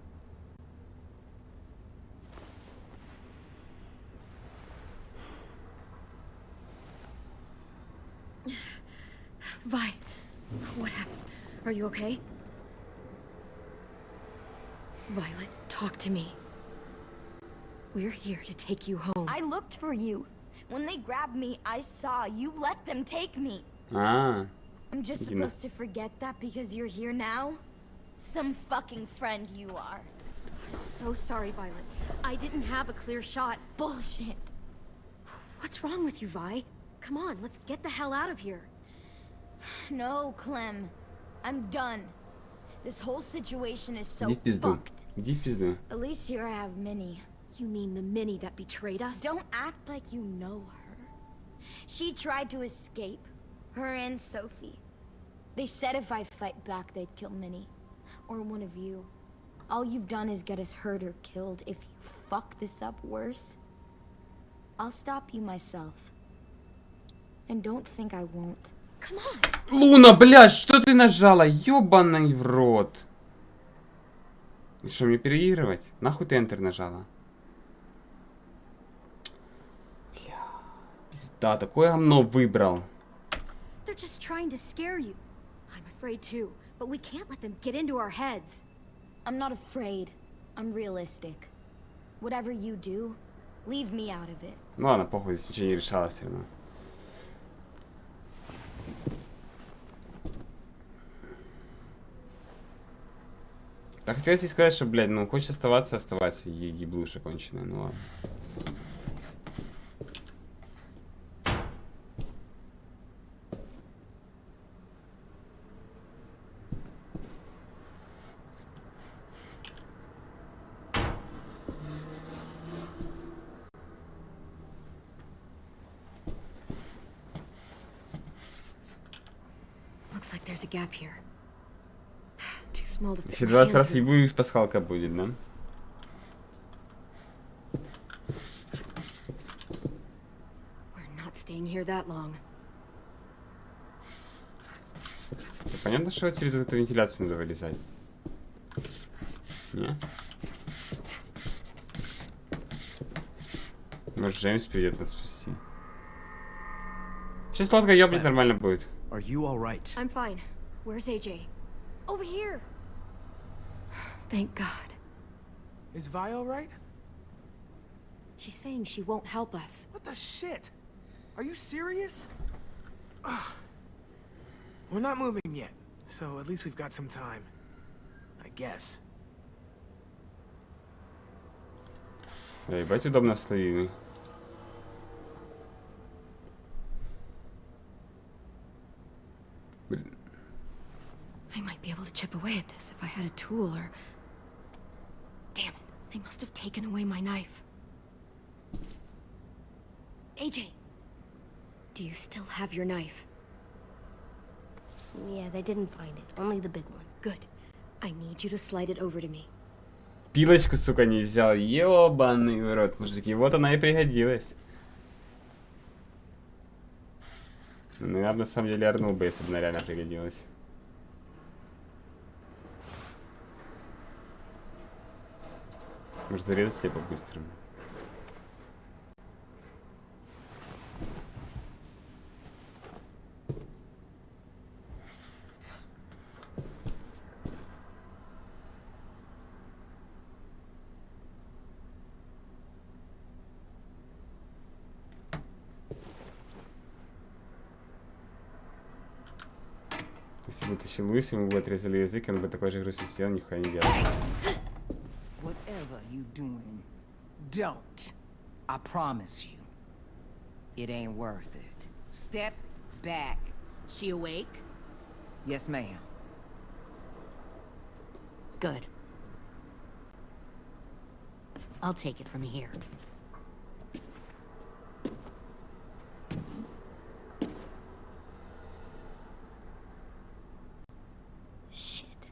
Speaker 2: Vi, what happened? Are you okay? Violet, talk to me. We're here to take you home.
Speaker 14: I looked for you. When they grabbed me, I saw you let them take me.
Speaker 1: Ah.
Speaker 14: I'm just supposed to forget that because you're here now? Some fucking friend you are.
Speaker 2: I'm so sorry, Violet. I didn't have a clear shot.
Speaker 14: Bullshit.
Speaker 2: What's wrong with you, Vi? Come on, let's get the hell out of here.
Speaker 14: No, Clem. I'm done. This whole situation is so
Speaker 1: Иди в пизду.
Speaker 14: fucked.
Speaker 1: Иди в пизду.
Speaker 14: At least here I have Minnie.
Speaker 2: You mean the Minnie that betrayed us?
Speaker 14: Don't act like you know her. She tried to escape. Her and Sophie. They said if I fight back, they'd kill Minnie. Or one of you. All you've done is get us hurt or killed. If you fuck this up worse, I'll stop you myself. And don't think I won't.
Speaker 2: Come on.
Speaker 1: Луна, блядь, что ты нажала? Ёбаный в рот. И что, мне переигрывать? Нахуй ты Enter нажала? Бля, пизда, такое говно выбрал.
Speaker 2: They're just trying to scare you. I'm afraid too, but we can't let them get into our heads.
Speaker 14: I'm not afraid. I'm realistic. Whatever you do, leave me out of it.
Speaker 1: Ну ладно, похуй, здесь ничего не решалось все равно. Так хотелось и сказать, что, блядь, ну хочешь оставаться, оставайся, еблуша конченая, ну ладно.
Speaker 2: Looks like there's a gap here. Too small to fit
Speaker 1: Еще
Speaker 2: my
Speaker 1: 20
Speaker 2: hand
Speaker 1: раз
Speaker 2: through.
Speaker 1: ебу и пасхалка будет, да?
Speaker 2: We're not staying here that long.
Speaker 1: Понятно, что через эту вентиляцию надо вылезать? Не? Может, Джеймс придет нас спасти. Сейчас сладко ёбнуть нормально будет.
Speaker 8: Are you all right?
Speaker 2: I'm fine. Where's AJ? Over here. Thank God.
Speaker 4: Is Vi alright?
Speaker 2: She's saying she won't help us.
Speaker 4: What the shit? Are you serious? Ugh. We're not moving yet, so at least we've got some time. I guess.
Speaker 1: Ебать удобно с лавиной.
Speaker 2: I might be able to chip away at this if I had a tool or... Damn it. They must have taken away my knife. AJ! Do you still have your knife?
Speaker 6: Yeah, they didn't find it. Only the big one.
Speaker 2: Good. I need you to slide it over to me.
Speaker 1: Пилочку, сука, не взял. Ёбаный в рот, мужики. Вот она и пригодилась. Ну, я бы на самом деле орнул бы, если бы она реально пригодилась. Может, зарезать ее по-быстрому. Если бы тащил Луис, ему бы отрезали язык, он бы такой же грустно сидел, нихуя не делал.
Speaker 15: Whatever you doing, don't. I promise you. It ain't worth it. Step back.
Speaker 3: She awake?
Speaker 15: Yes, ma'am.
Speaker 3: Good. I'll take it from here.
Speaker 6: Shit.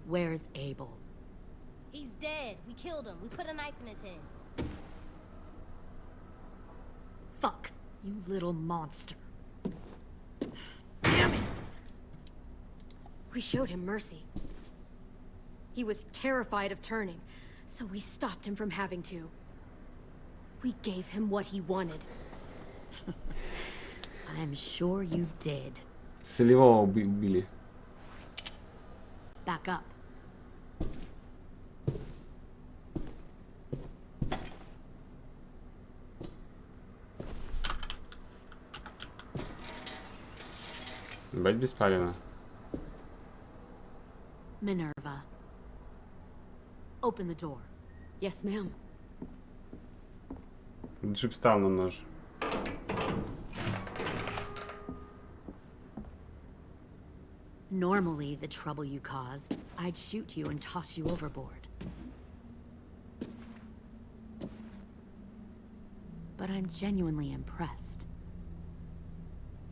Speaker 3: Where's Abel?
Speaker 16: He's dead. We killed him. We put a knife in his head.
Speaker 3: Fuck, you little monster.
Speaker 2: Damn it! We showed him mercy. He was terrified of turning, so we stopped him from having to. We gave him what he wanted.
Speaker 3: I'm sure you did.
Speaker 1: Солевого убили.
Speaker 3: Back up.
Speaker 1: Бать беспалевно.
Speaker 3: Minerva. Open the door.
Speaker 2: Yes, ma'am.
Speaker 1: Джип встал на нож.
Speaker 3: Normally, the trouble you caused, I'd shoot you and toss you overboard. But I'm genuinely impressed.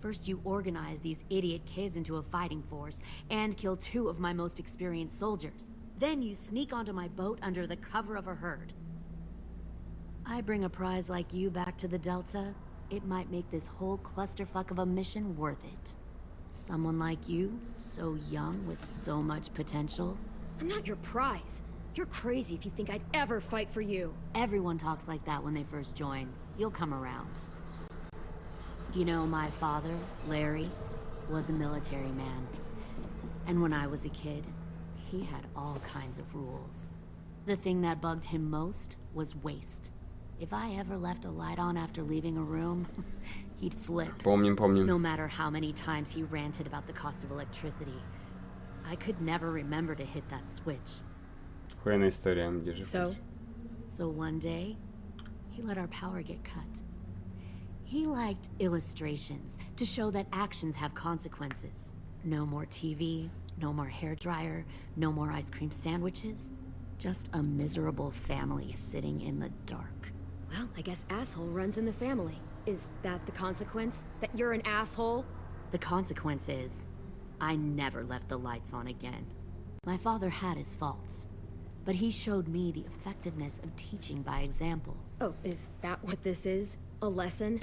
Speaker 3: First, you organize these idiot kids into a fighting force and kill 2 of my most experienced soldiers. Then you sneak onto my boat under the cover of a herd. I bring a prize like you back to the Delta, it might make this whole clusterfuck of a mission worth it. Someone like you, so young with so much potential.
Speaker 2: I'm not your prize. You're crazy if you think I'd ever fight for you.
Speaker 3: Everyone talks like that when they first join. You'll come around. You know, my father, Larry, was a military man. And when I was a kid, he had all kinds of rules. The thing that bugged him most was waste. If I ever left a light on after leaving a room, he'd flip.
Speaker 1: Помним.
Speaker 3: No matter how many times he ranted about the cost of electricity. I could never remember to hit that switch.
Speaker 1: Хуйная история, держи.
Speaker 3: So one day, he let our power get cut. He liked illustrations to show that actions have consequences. No more TV, no more hairdryer, no more ice cream sandwiches. Just a miserable family sitting in the dark.
Speaker 2: Well, I guess asshole runs in the family. Is that the consequence? That you're an asshole?
Speaker 3: The consequence is, I never left the lights on again. My father had his faults, but he showed me the effectiveness of teaching by example.
Speaker 2: Oh, is that what this is? A lesson?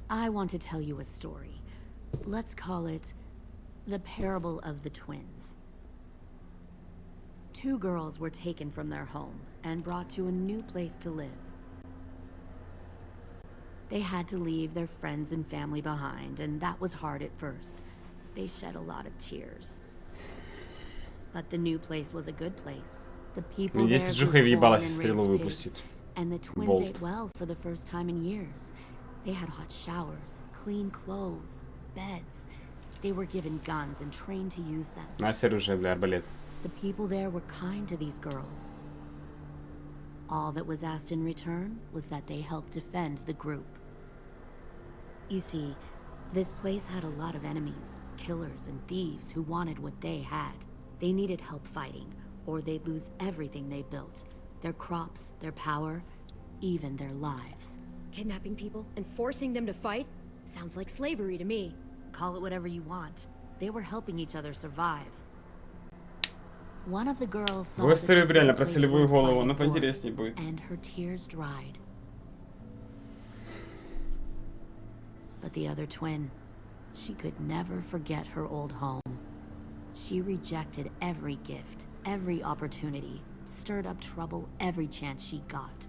Speaker 3: I want to tell you a story. Let's call it the parable of the twins. 2 girls were taken from their home and brought to a new place to live. They had to leave their friends and family behind, and that was hard at first. They shed a lot of tears. But the new place was a good place. The people there grew corn and raised pigs, and the twins ate well for the first time in years. They had hot showers, clean clothes, beds. They were given guns and trained to use them. The people there were kind to these girls. All that was asked in return was that they help defend the group. You see, this place had a lot of enemies, killers and thieves who wanted what they had. They needed help fighting, or they'd lose everything they built. Their crops, their power, even their lives.
Speaker 2: Kidnapping people and forcing them to fight? Sounds like slavery to me.
Speaker 3: Call it whatever you want. They were helping each other survive. One of the girls saw that this was a place worth fighting for, and her tears dried. But the other twin, she could never forget her old home. She rejected every gift, every opportunity, stirred up trouble every chance she got.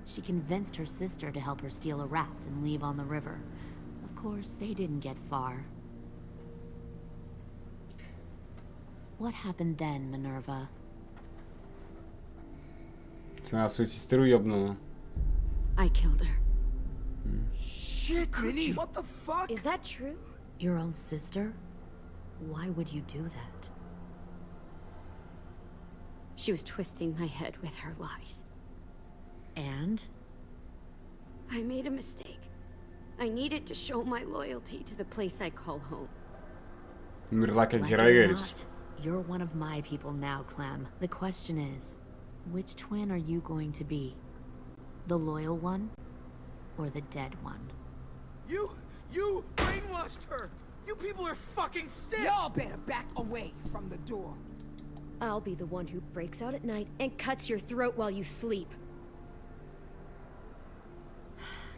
Speaker 3: She convinced her sister to help her steal a raft and leave on the river. Of course, they didn't get far. What happened then, Minerva?
Speaker 1: Она свою сестру ёбнула.
Speaker 2: I killed her.
Speaker 4: Shit, Minnie, what the fuck?
Speaker 2: Is that true?
Speaker 3: Your own sister? Why would you do that?
Speaker 2: She was twisting my head with her lies.
Speaker 3: And?
Speaker 2: I made a mistake. I needed to show my loyalty to the place I call home.
Speaker 1: Умерла как
Speaker 3: Like
Speaker 1: герой,
Speaker 3: it or
Speaker 1: говоришь.
Speaker 3: not, you're one of my people now, Clem. The question is, which twin are you going to be? The loyal one? Or the dead one?
Speaker 4: You brainwashed her! You people are fucking sick!
Speaker 15: Y'all better back away from the door.
Speaker 2: I'll be the one who breaks out at night and cuts your throat while you sleep.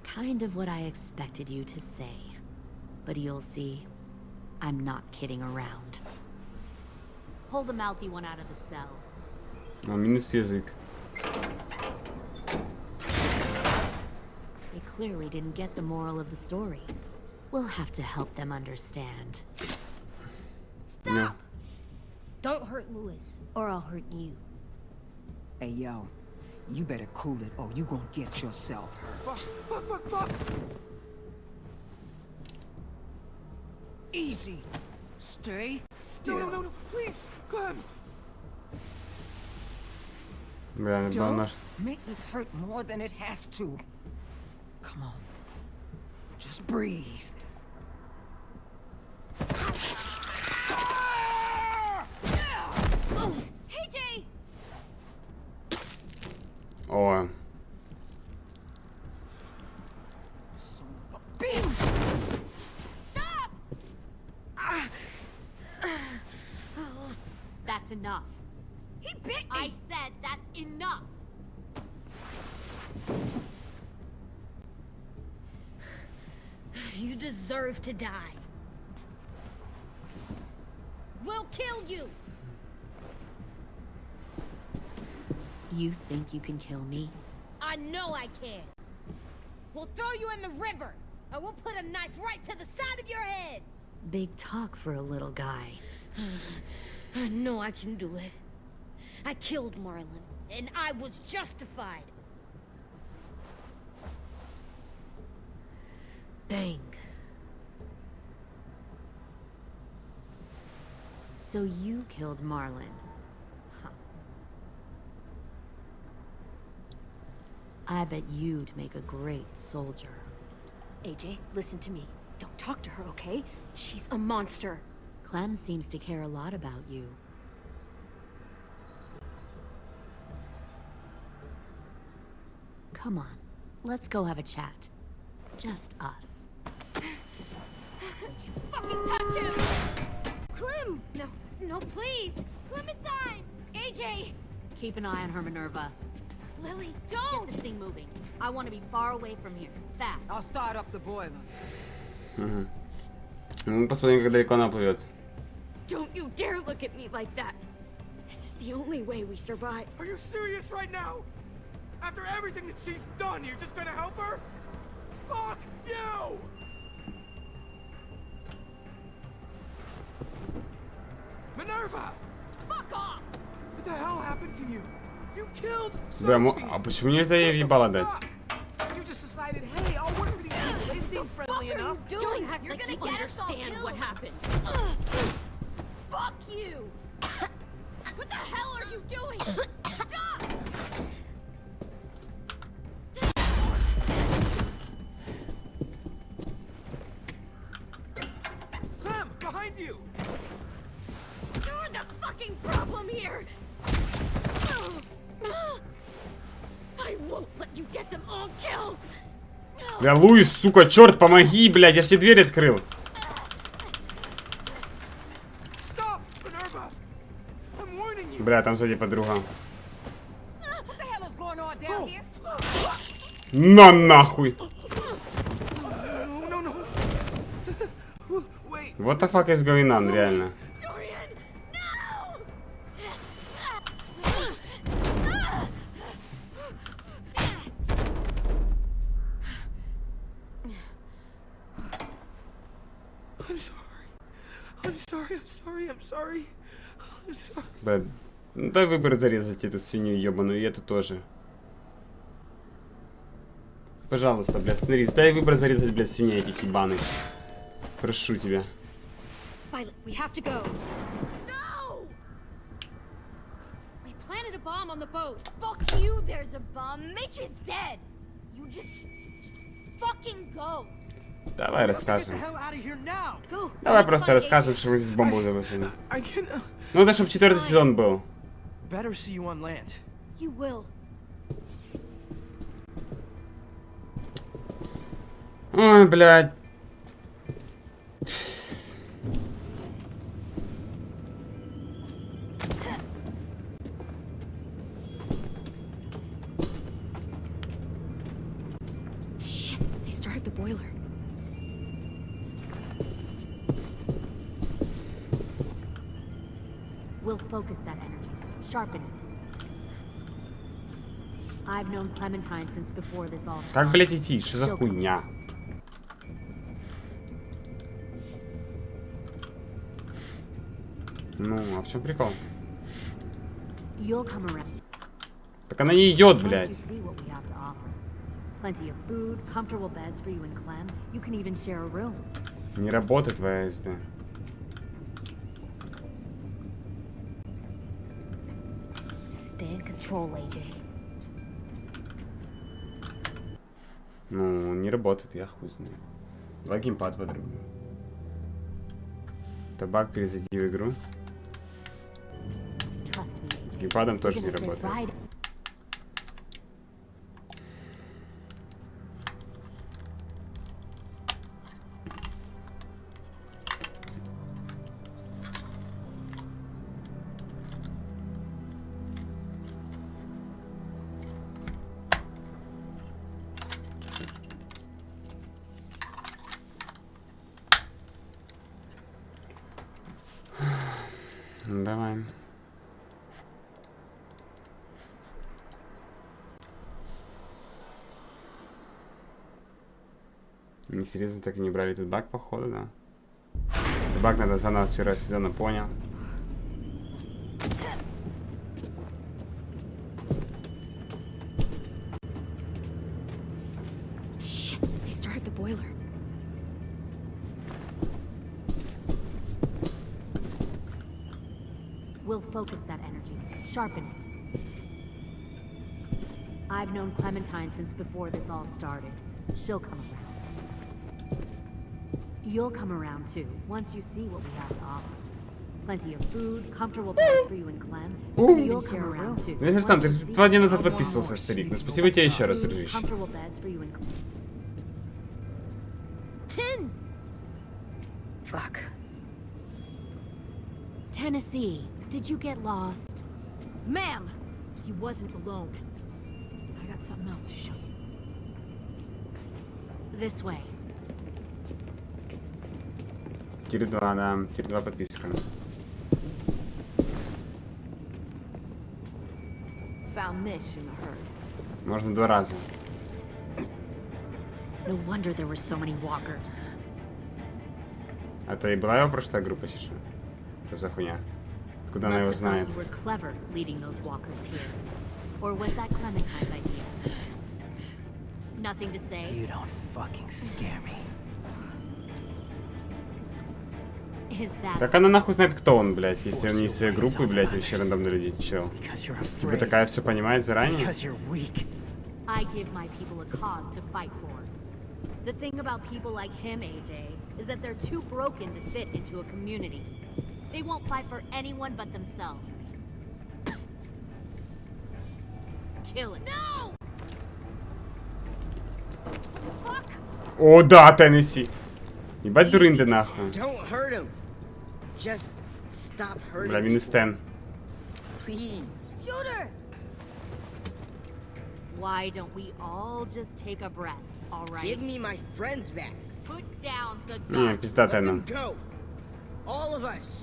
Speaker 3: Kind of what I expected you to say. But you'll see, I'm not kidding around. Pull the mouthy one out of the cell.
Speaker 1: А, минус язык.
Speaker 3: They clearly didn't get the moral of the story. We'll have to help them understand.
Speaker 1: No.
Speaker 16: Don't hurt Louis, or I'll hurt you.
Speaker 15: Hey, yo. You better cool it, or you gonna get yourself hurt.
Speaker 4: Fuck!
Speaker 15: Easy. Stay still.
Speaker 4: No, please, Clem!
Speaker 1: Бля, надо было наш...
Speaker 15: Make this hurt more than it has to. Come on. Just breathe.
Speaker 5: Hey, Jay!
Speaker 1: О,
Speaker 15: Son of a bitch!
Speaker 5: Stop!
Speaker 3: That's enough.
Speaker 5: He bit me!
Speaker 3: I said that's enough.
Speaker 16: You deserve to die. We'll kill you!
Speaker 3: You think you can kill me?
Speaker 16: I know I can. We'll throw you in the river, and we'll put a knife right to the side of your head.
Speaker 3: Big talk for a little guy.
Speaker 16: I know I can do it. I killed Marlon, and I was justified.
Speaker 3: Dang. So you killed Marlon. Huh. I bet you'd make a great soldier.
Speaker 2: AJ, listen to me. Don't talk to her, okay? She's a monster.
Speaker 3: Clem seems to care a lot about you. Come on, let's go have a chat. Just us.
Speaker 5: Fucking touch him! Clem! No, please! Clementine! AJ!
Speaker 3: Keep an eye on her, Minerva.
Speaker 5: Lily,
Speaker 3: Get
Speaker 5: don't!
Speaker 3: this thing moving. I want to be far away from here. Fast.
Speaker 15: I'll start up the boiler.
Speaker 1: Мы посмотрим, как далеко она плывет.
Speaker 2: Don't you dare look at me like that! This is the only way we survive.
Speaker 4: Are you serious right now? After everything that she's done, you're just gonna help her? Fuck you! Minerva!
Speaker 5: Fuck off!
Speaker 4: What the hell happened to you? You killed
Speaker 1: Бля,
Speaker 4: Sophie!
Speaker 1: а почему нельзя ей въебало дать?
Speaker 4: You just decided, hey, I'll work for these people. They seem friendly enough.
Speaker 5: Don't act like you understand what happened. Fuck you! What the hell are you doing? Stop!
Speaker 4: Clem, behind you!
Speaker 5: You're the fucking problem here! I won't let you get them all killed!
Speaker 1: Бля, Луис, сука, черт, помоги, блядь, я себе дверь открыл.
Speaker 4: Stop, Minerva! I'm warning you.
Speaker 1: Бля, там сзади подруга.
Speaker 15: What the hell is going on down here?
Speaker 1: На нахуй.
Speaker 4: No. Wait.
Speaker 1: What the fuck is going on, реально?
Speaker 5: Dorian, no!
Speaker 4: I'm sorry.
Speaker 1: Блядь, ну дай выбор зарезать эту свинью ебаную, и эту тоже. Пожалуйста, блядь, остановись. Дай выбор зарезать, блядь, свиней этих ебаных. Прошу тебя.
Speaker 5: Violet, we have to go. No! We planted a bomb on the boat.
Speaker 14: Fuck you, there's a bomb. Mitch is dead. You just fucking go.
Speaker 1: Давай расскажем. Давай просто расскажем, что мы здесь бомбу заложили. Ну это чтоб 4-й сезон был.
Speaker 8: Better see you on land.
Speaker 5: You will.
Speaker 1: Ой, блядь.
Speaker 2: Shit, they started the boiler.
Speaker 17: We'll focus that energy, sharpen it. I've known Clementine since before this all started.
Speaker 1: Как, блядь, идти? Что за хуйня? Ну, а в чем прикол?
Speaker 17: You'll come around.
Speaker 1: Так она не идет, блядь.
Speaker 17: Once you see what we have to offer. Plenty of food, comfortable beds for you and Clem. You can even share a room.
Speaker 1: Не работает твоя СД.
Speaker 17: Stay in control, AJ.
Speaker 1: Ну, не работает, я хуй знаю. Два геймпад подрублю. Табак, перезайди в игру. С геймпадом тоже не работает. Давай. Интересно, так и не брали этот баг, походу, да? Этот баг надо заново с первого сезона, понял.
Speaker 2: Shit, they started the boiler.
Speaker 17: We'll focus that energy, sharpen it. I've known Clementine since before this all started. She'll come around. You'll come around too, once you see what we have to offer. Plenty of food, comfortable beds for you and Clem. You'll come around too.
Speaker 1: Ну, если что, ты 2 дня назад подписывался, старик. Ну, спасибо тебе еще раз, дружище.
Speaker 17: Comfortable beds for you and Clem.
Speaker 2: 10! Fuck.
Speaker 17: Tennessee, did you get lost?
Speaker 5: Ma'am, he wasn't alone. I got something else to show you.
Speaker 17: This way.
Speaker 1: Тире 2, да. Тире 2 подписка.
Speaker 5: Found this in the herd.
Speaker 1: Можно 2 раза.
Speaker 3: No wonder there were so many walkers.
Speaker 1: Это и была его прошлая группа, чешу? Что за хуйня? Откуда она его знает?
Speaker 17: You were clever leading those walkers here. Or was that Clementine's idea? Nothing to say?
Speaker 8: You don't fucking scare me.
Speaker 1: Как она нахуй знает, кто он, блядь, если он не из своей группы, блядь, вообще рандомные люди, чел? Типа такая все понимает заранее?
Speaker 17: I give my people a cause to fight for. The thing about people like him, AJ, is that they're too broken to fit into a community. They won't fight for anyone but themselves. Kill it. No!
Speaker 5: Fuck!
Speaker 1: О, да, Теннесси! Ебать дурынды, нахуй.
Speaker 10: Don't hurt him. Just stop hurting.
Speaker 1: Бля, минус 10.
Speaker 10: Please.
Speaker 5: Shooter!
Speaker 17: Why don't we all just take a breath, alright?
Speaker 10: Give me my friends back.
Speaker 17: Put down the
Speaker 1: Не,
Speaker 17: gun.
Speaker 1: пиздатая
Speaker 10: Let
Speaker 1: нам.
Speaker 10: them go. All of us.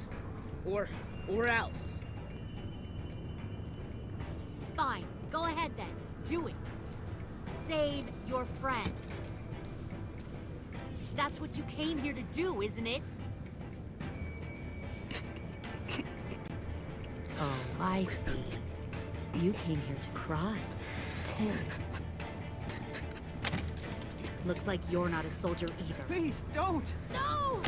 Speaker 10: Or else.
Speaker 17: Fine, go ahead then. Do it. Save your friends. That's what you came here to do, isn't it? I see. You came here to cry.
Speaker 6: Tim.
Speaker 17: Looks like you're not a soldier either.
Speaker 8: Please, don't!
Speaker 17: No!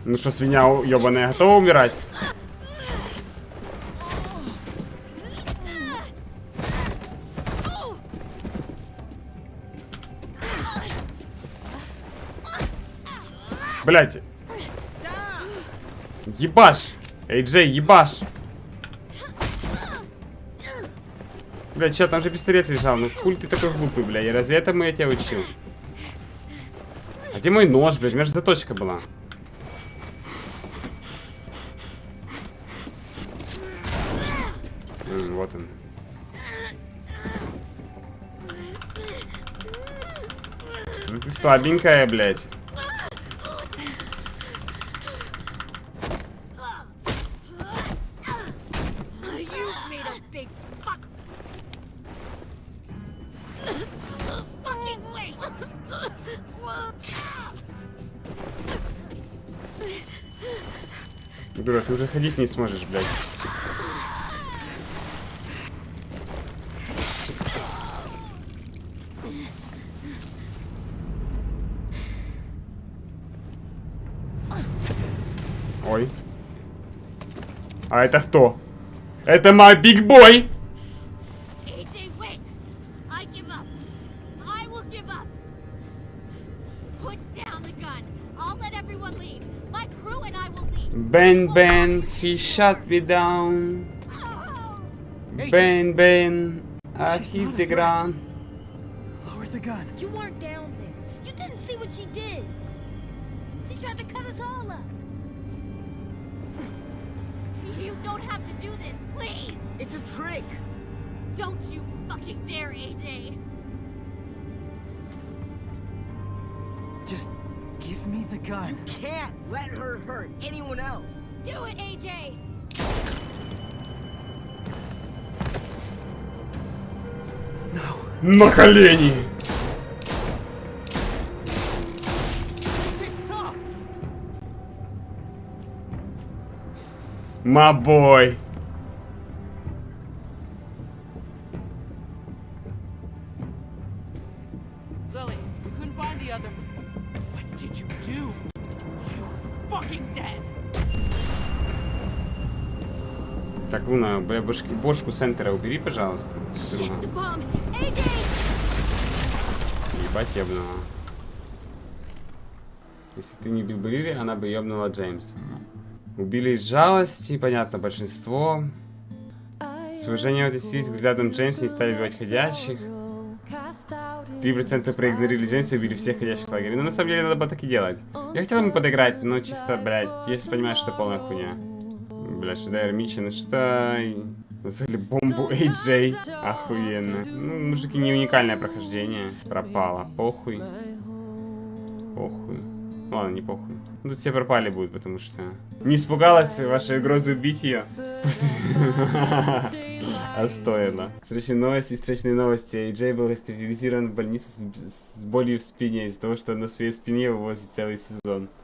Speaker 1: Ну что, свинья ёбаная, готова умирать? Блять. Ебаш! Джей, ебаш! Блять, сейчас там же пистолет лежал. Ну хуй ты такой глупый, блядь. Разве этому я тебя учил? А где мой нож, блядь? У меня же заточка была. Вот он. Что ты слабенькая, блядь. Дура, ты уже ходить не сможешь, блядь. Ой. А это кто? Это мой биг бой! Ben, Ben, he shot me down. Ben, Ben, I hit the ground.
Speaker 8: Lower the gun.
Speaker 16: You weren't down there. You didn't see what she did. She tried to cut us all up. You don't have to do this, please.
Speaker 10: It's a trick.
Speaker 16: Don't you fucking dare, AJ.
Speaker 8: Just give me the gun.
Speaker 10: Can't let her hurt anyone else.
Speaker 16: Do it, AJ.
Speaker 8: No.
Speaker 1: На колени!
Speaker 8: Stop.
Speaker 1: My boy.
Speaker 15: Lily, we couldn't find the other. What did you do? You fucking dead.
Speaker 1: Так, Луна, бля, бошку центра убери, пожалуйста. Ебать, ёбнула. Если ты не убил Лили, она бы ёбнула Джеймса. Убили из жалости, понятно, большинство. С уважением отнеслись к взглядам Джеймса и не стали убивать ходячих. 3% проигнорили Джеймса и убили всех ходящих в лагере. Но на самом деле надо было так и делать. Я хотел ему подыграть, но чисто, блядь, я сейчас понимаю, что это полная хуйня. Блядь, Шедайр Митча, ну что... Назвали бомбу AJ. Охуенно. Ну, мужики, не уникальное прохождение. Пропало. Похуй. Похуй. Ладно, не похуй. Тут все пропали будут, потому что... Не испугалась вашей угрозы убить ее? А стоило. Встречные новости. AJ был госпитализирован в больнице с болью в спине из-за того, что на своей спине вывозит целый сезон.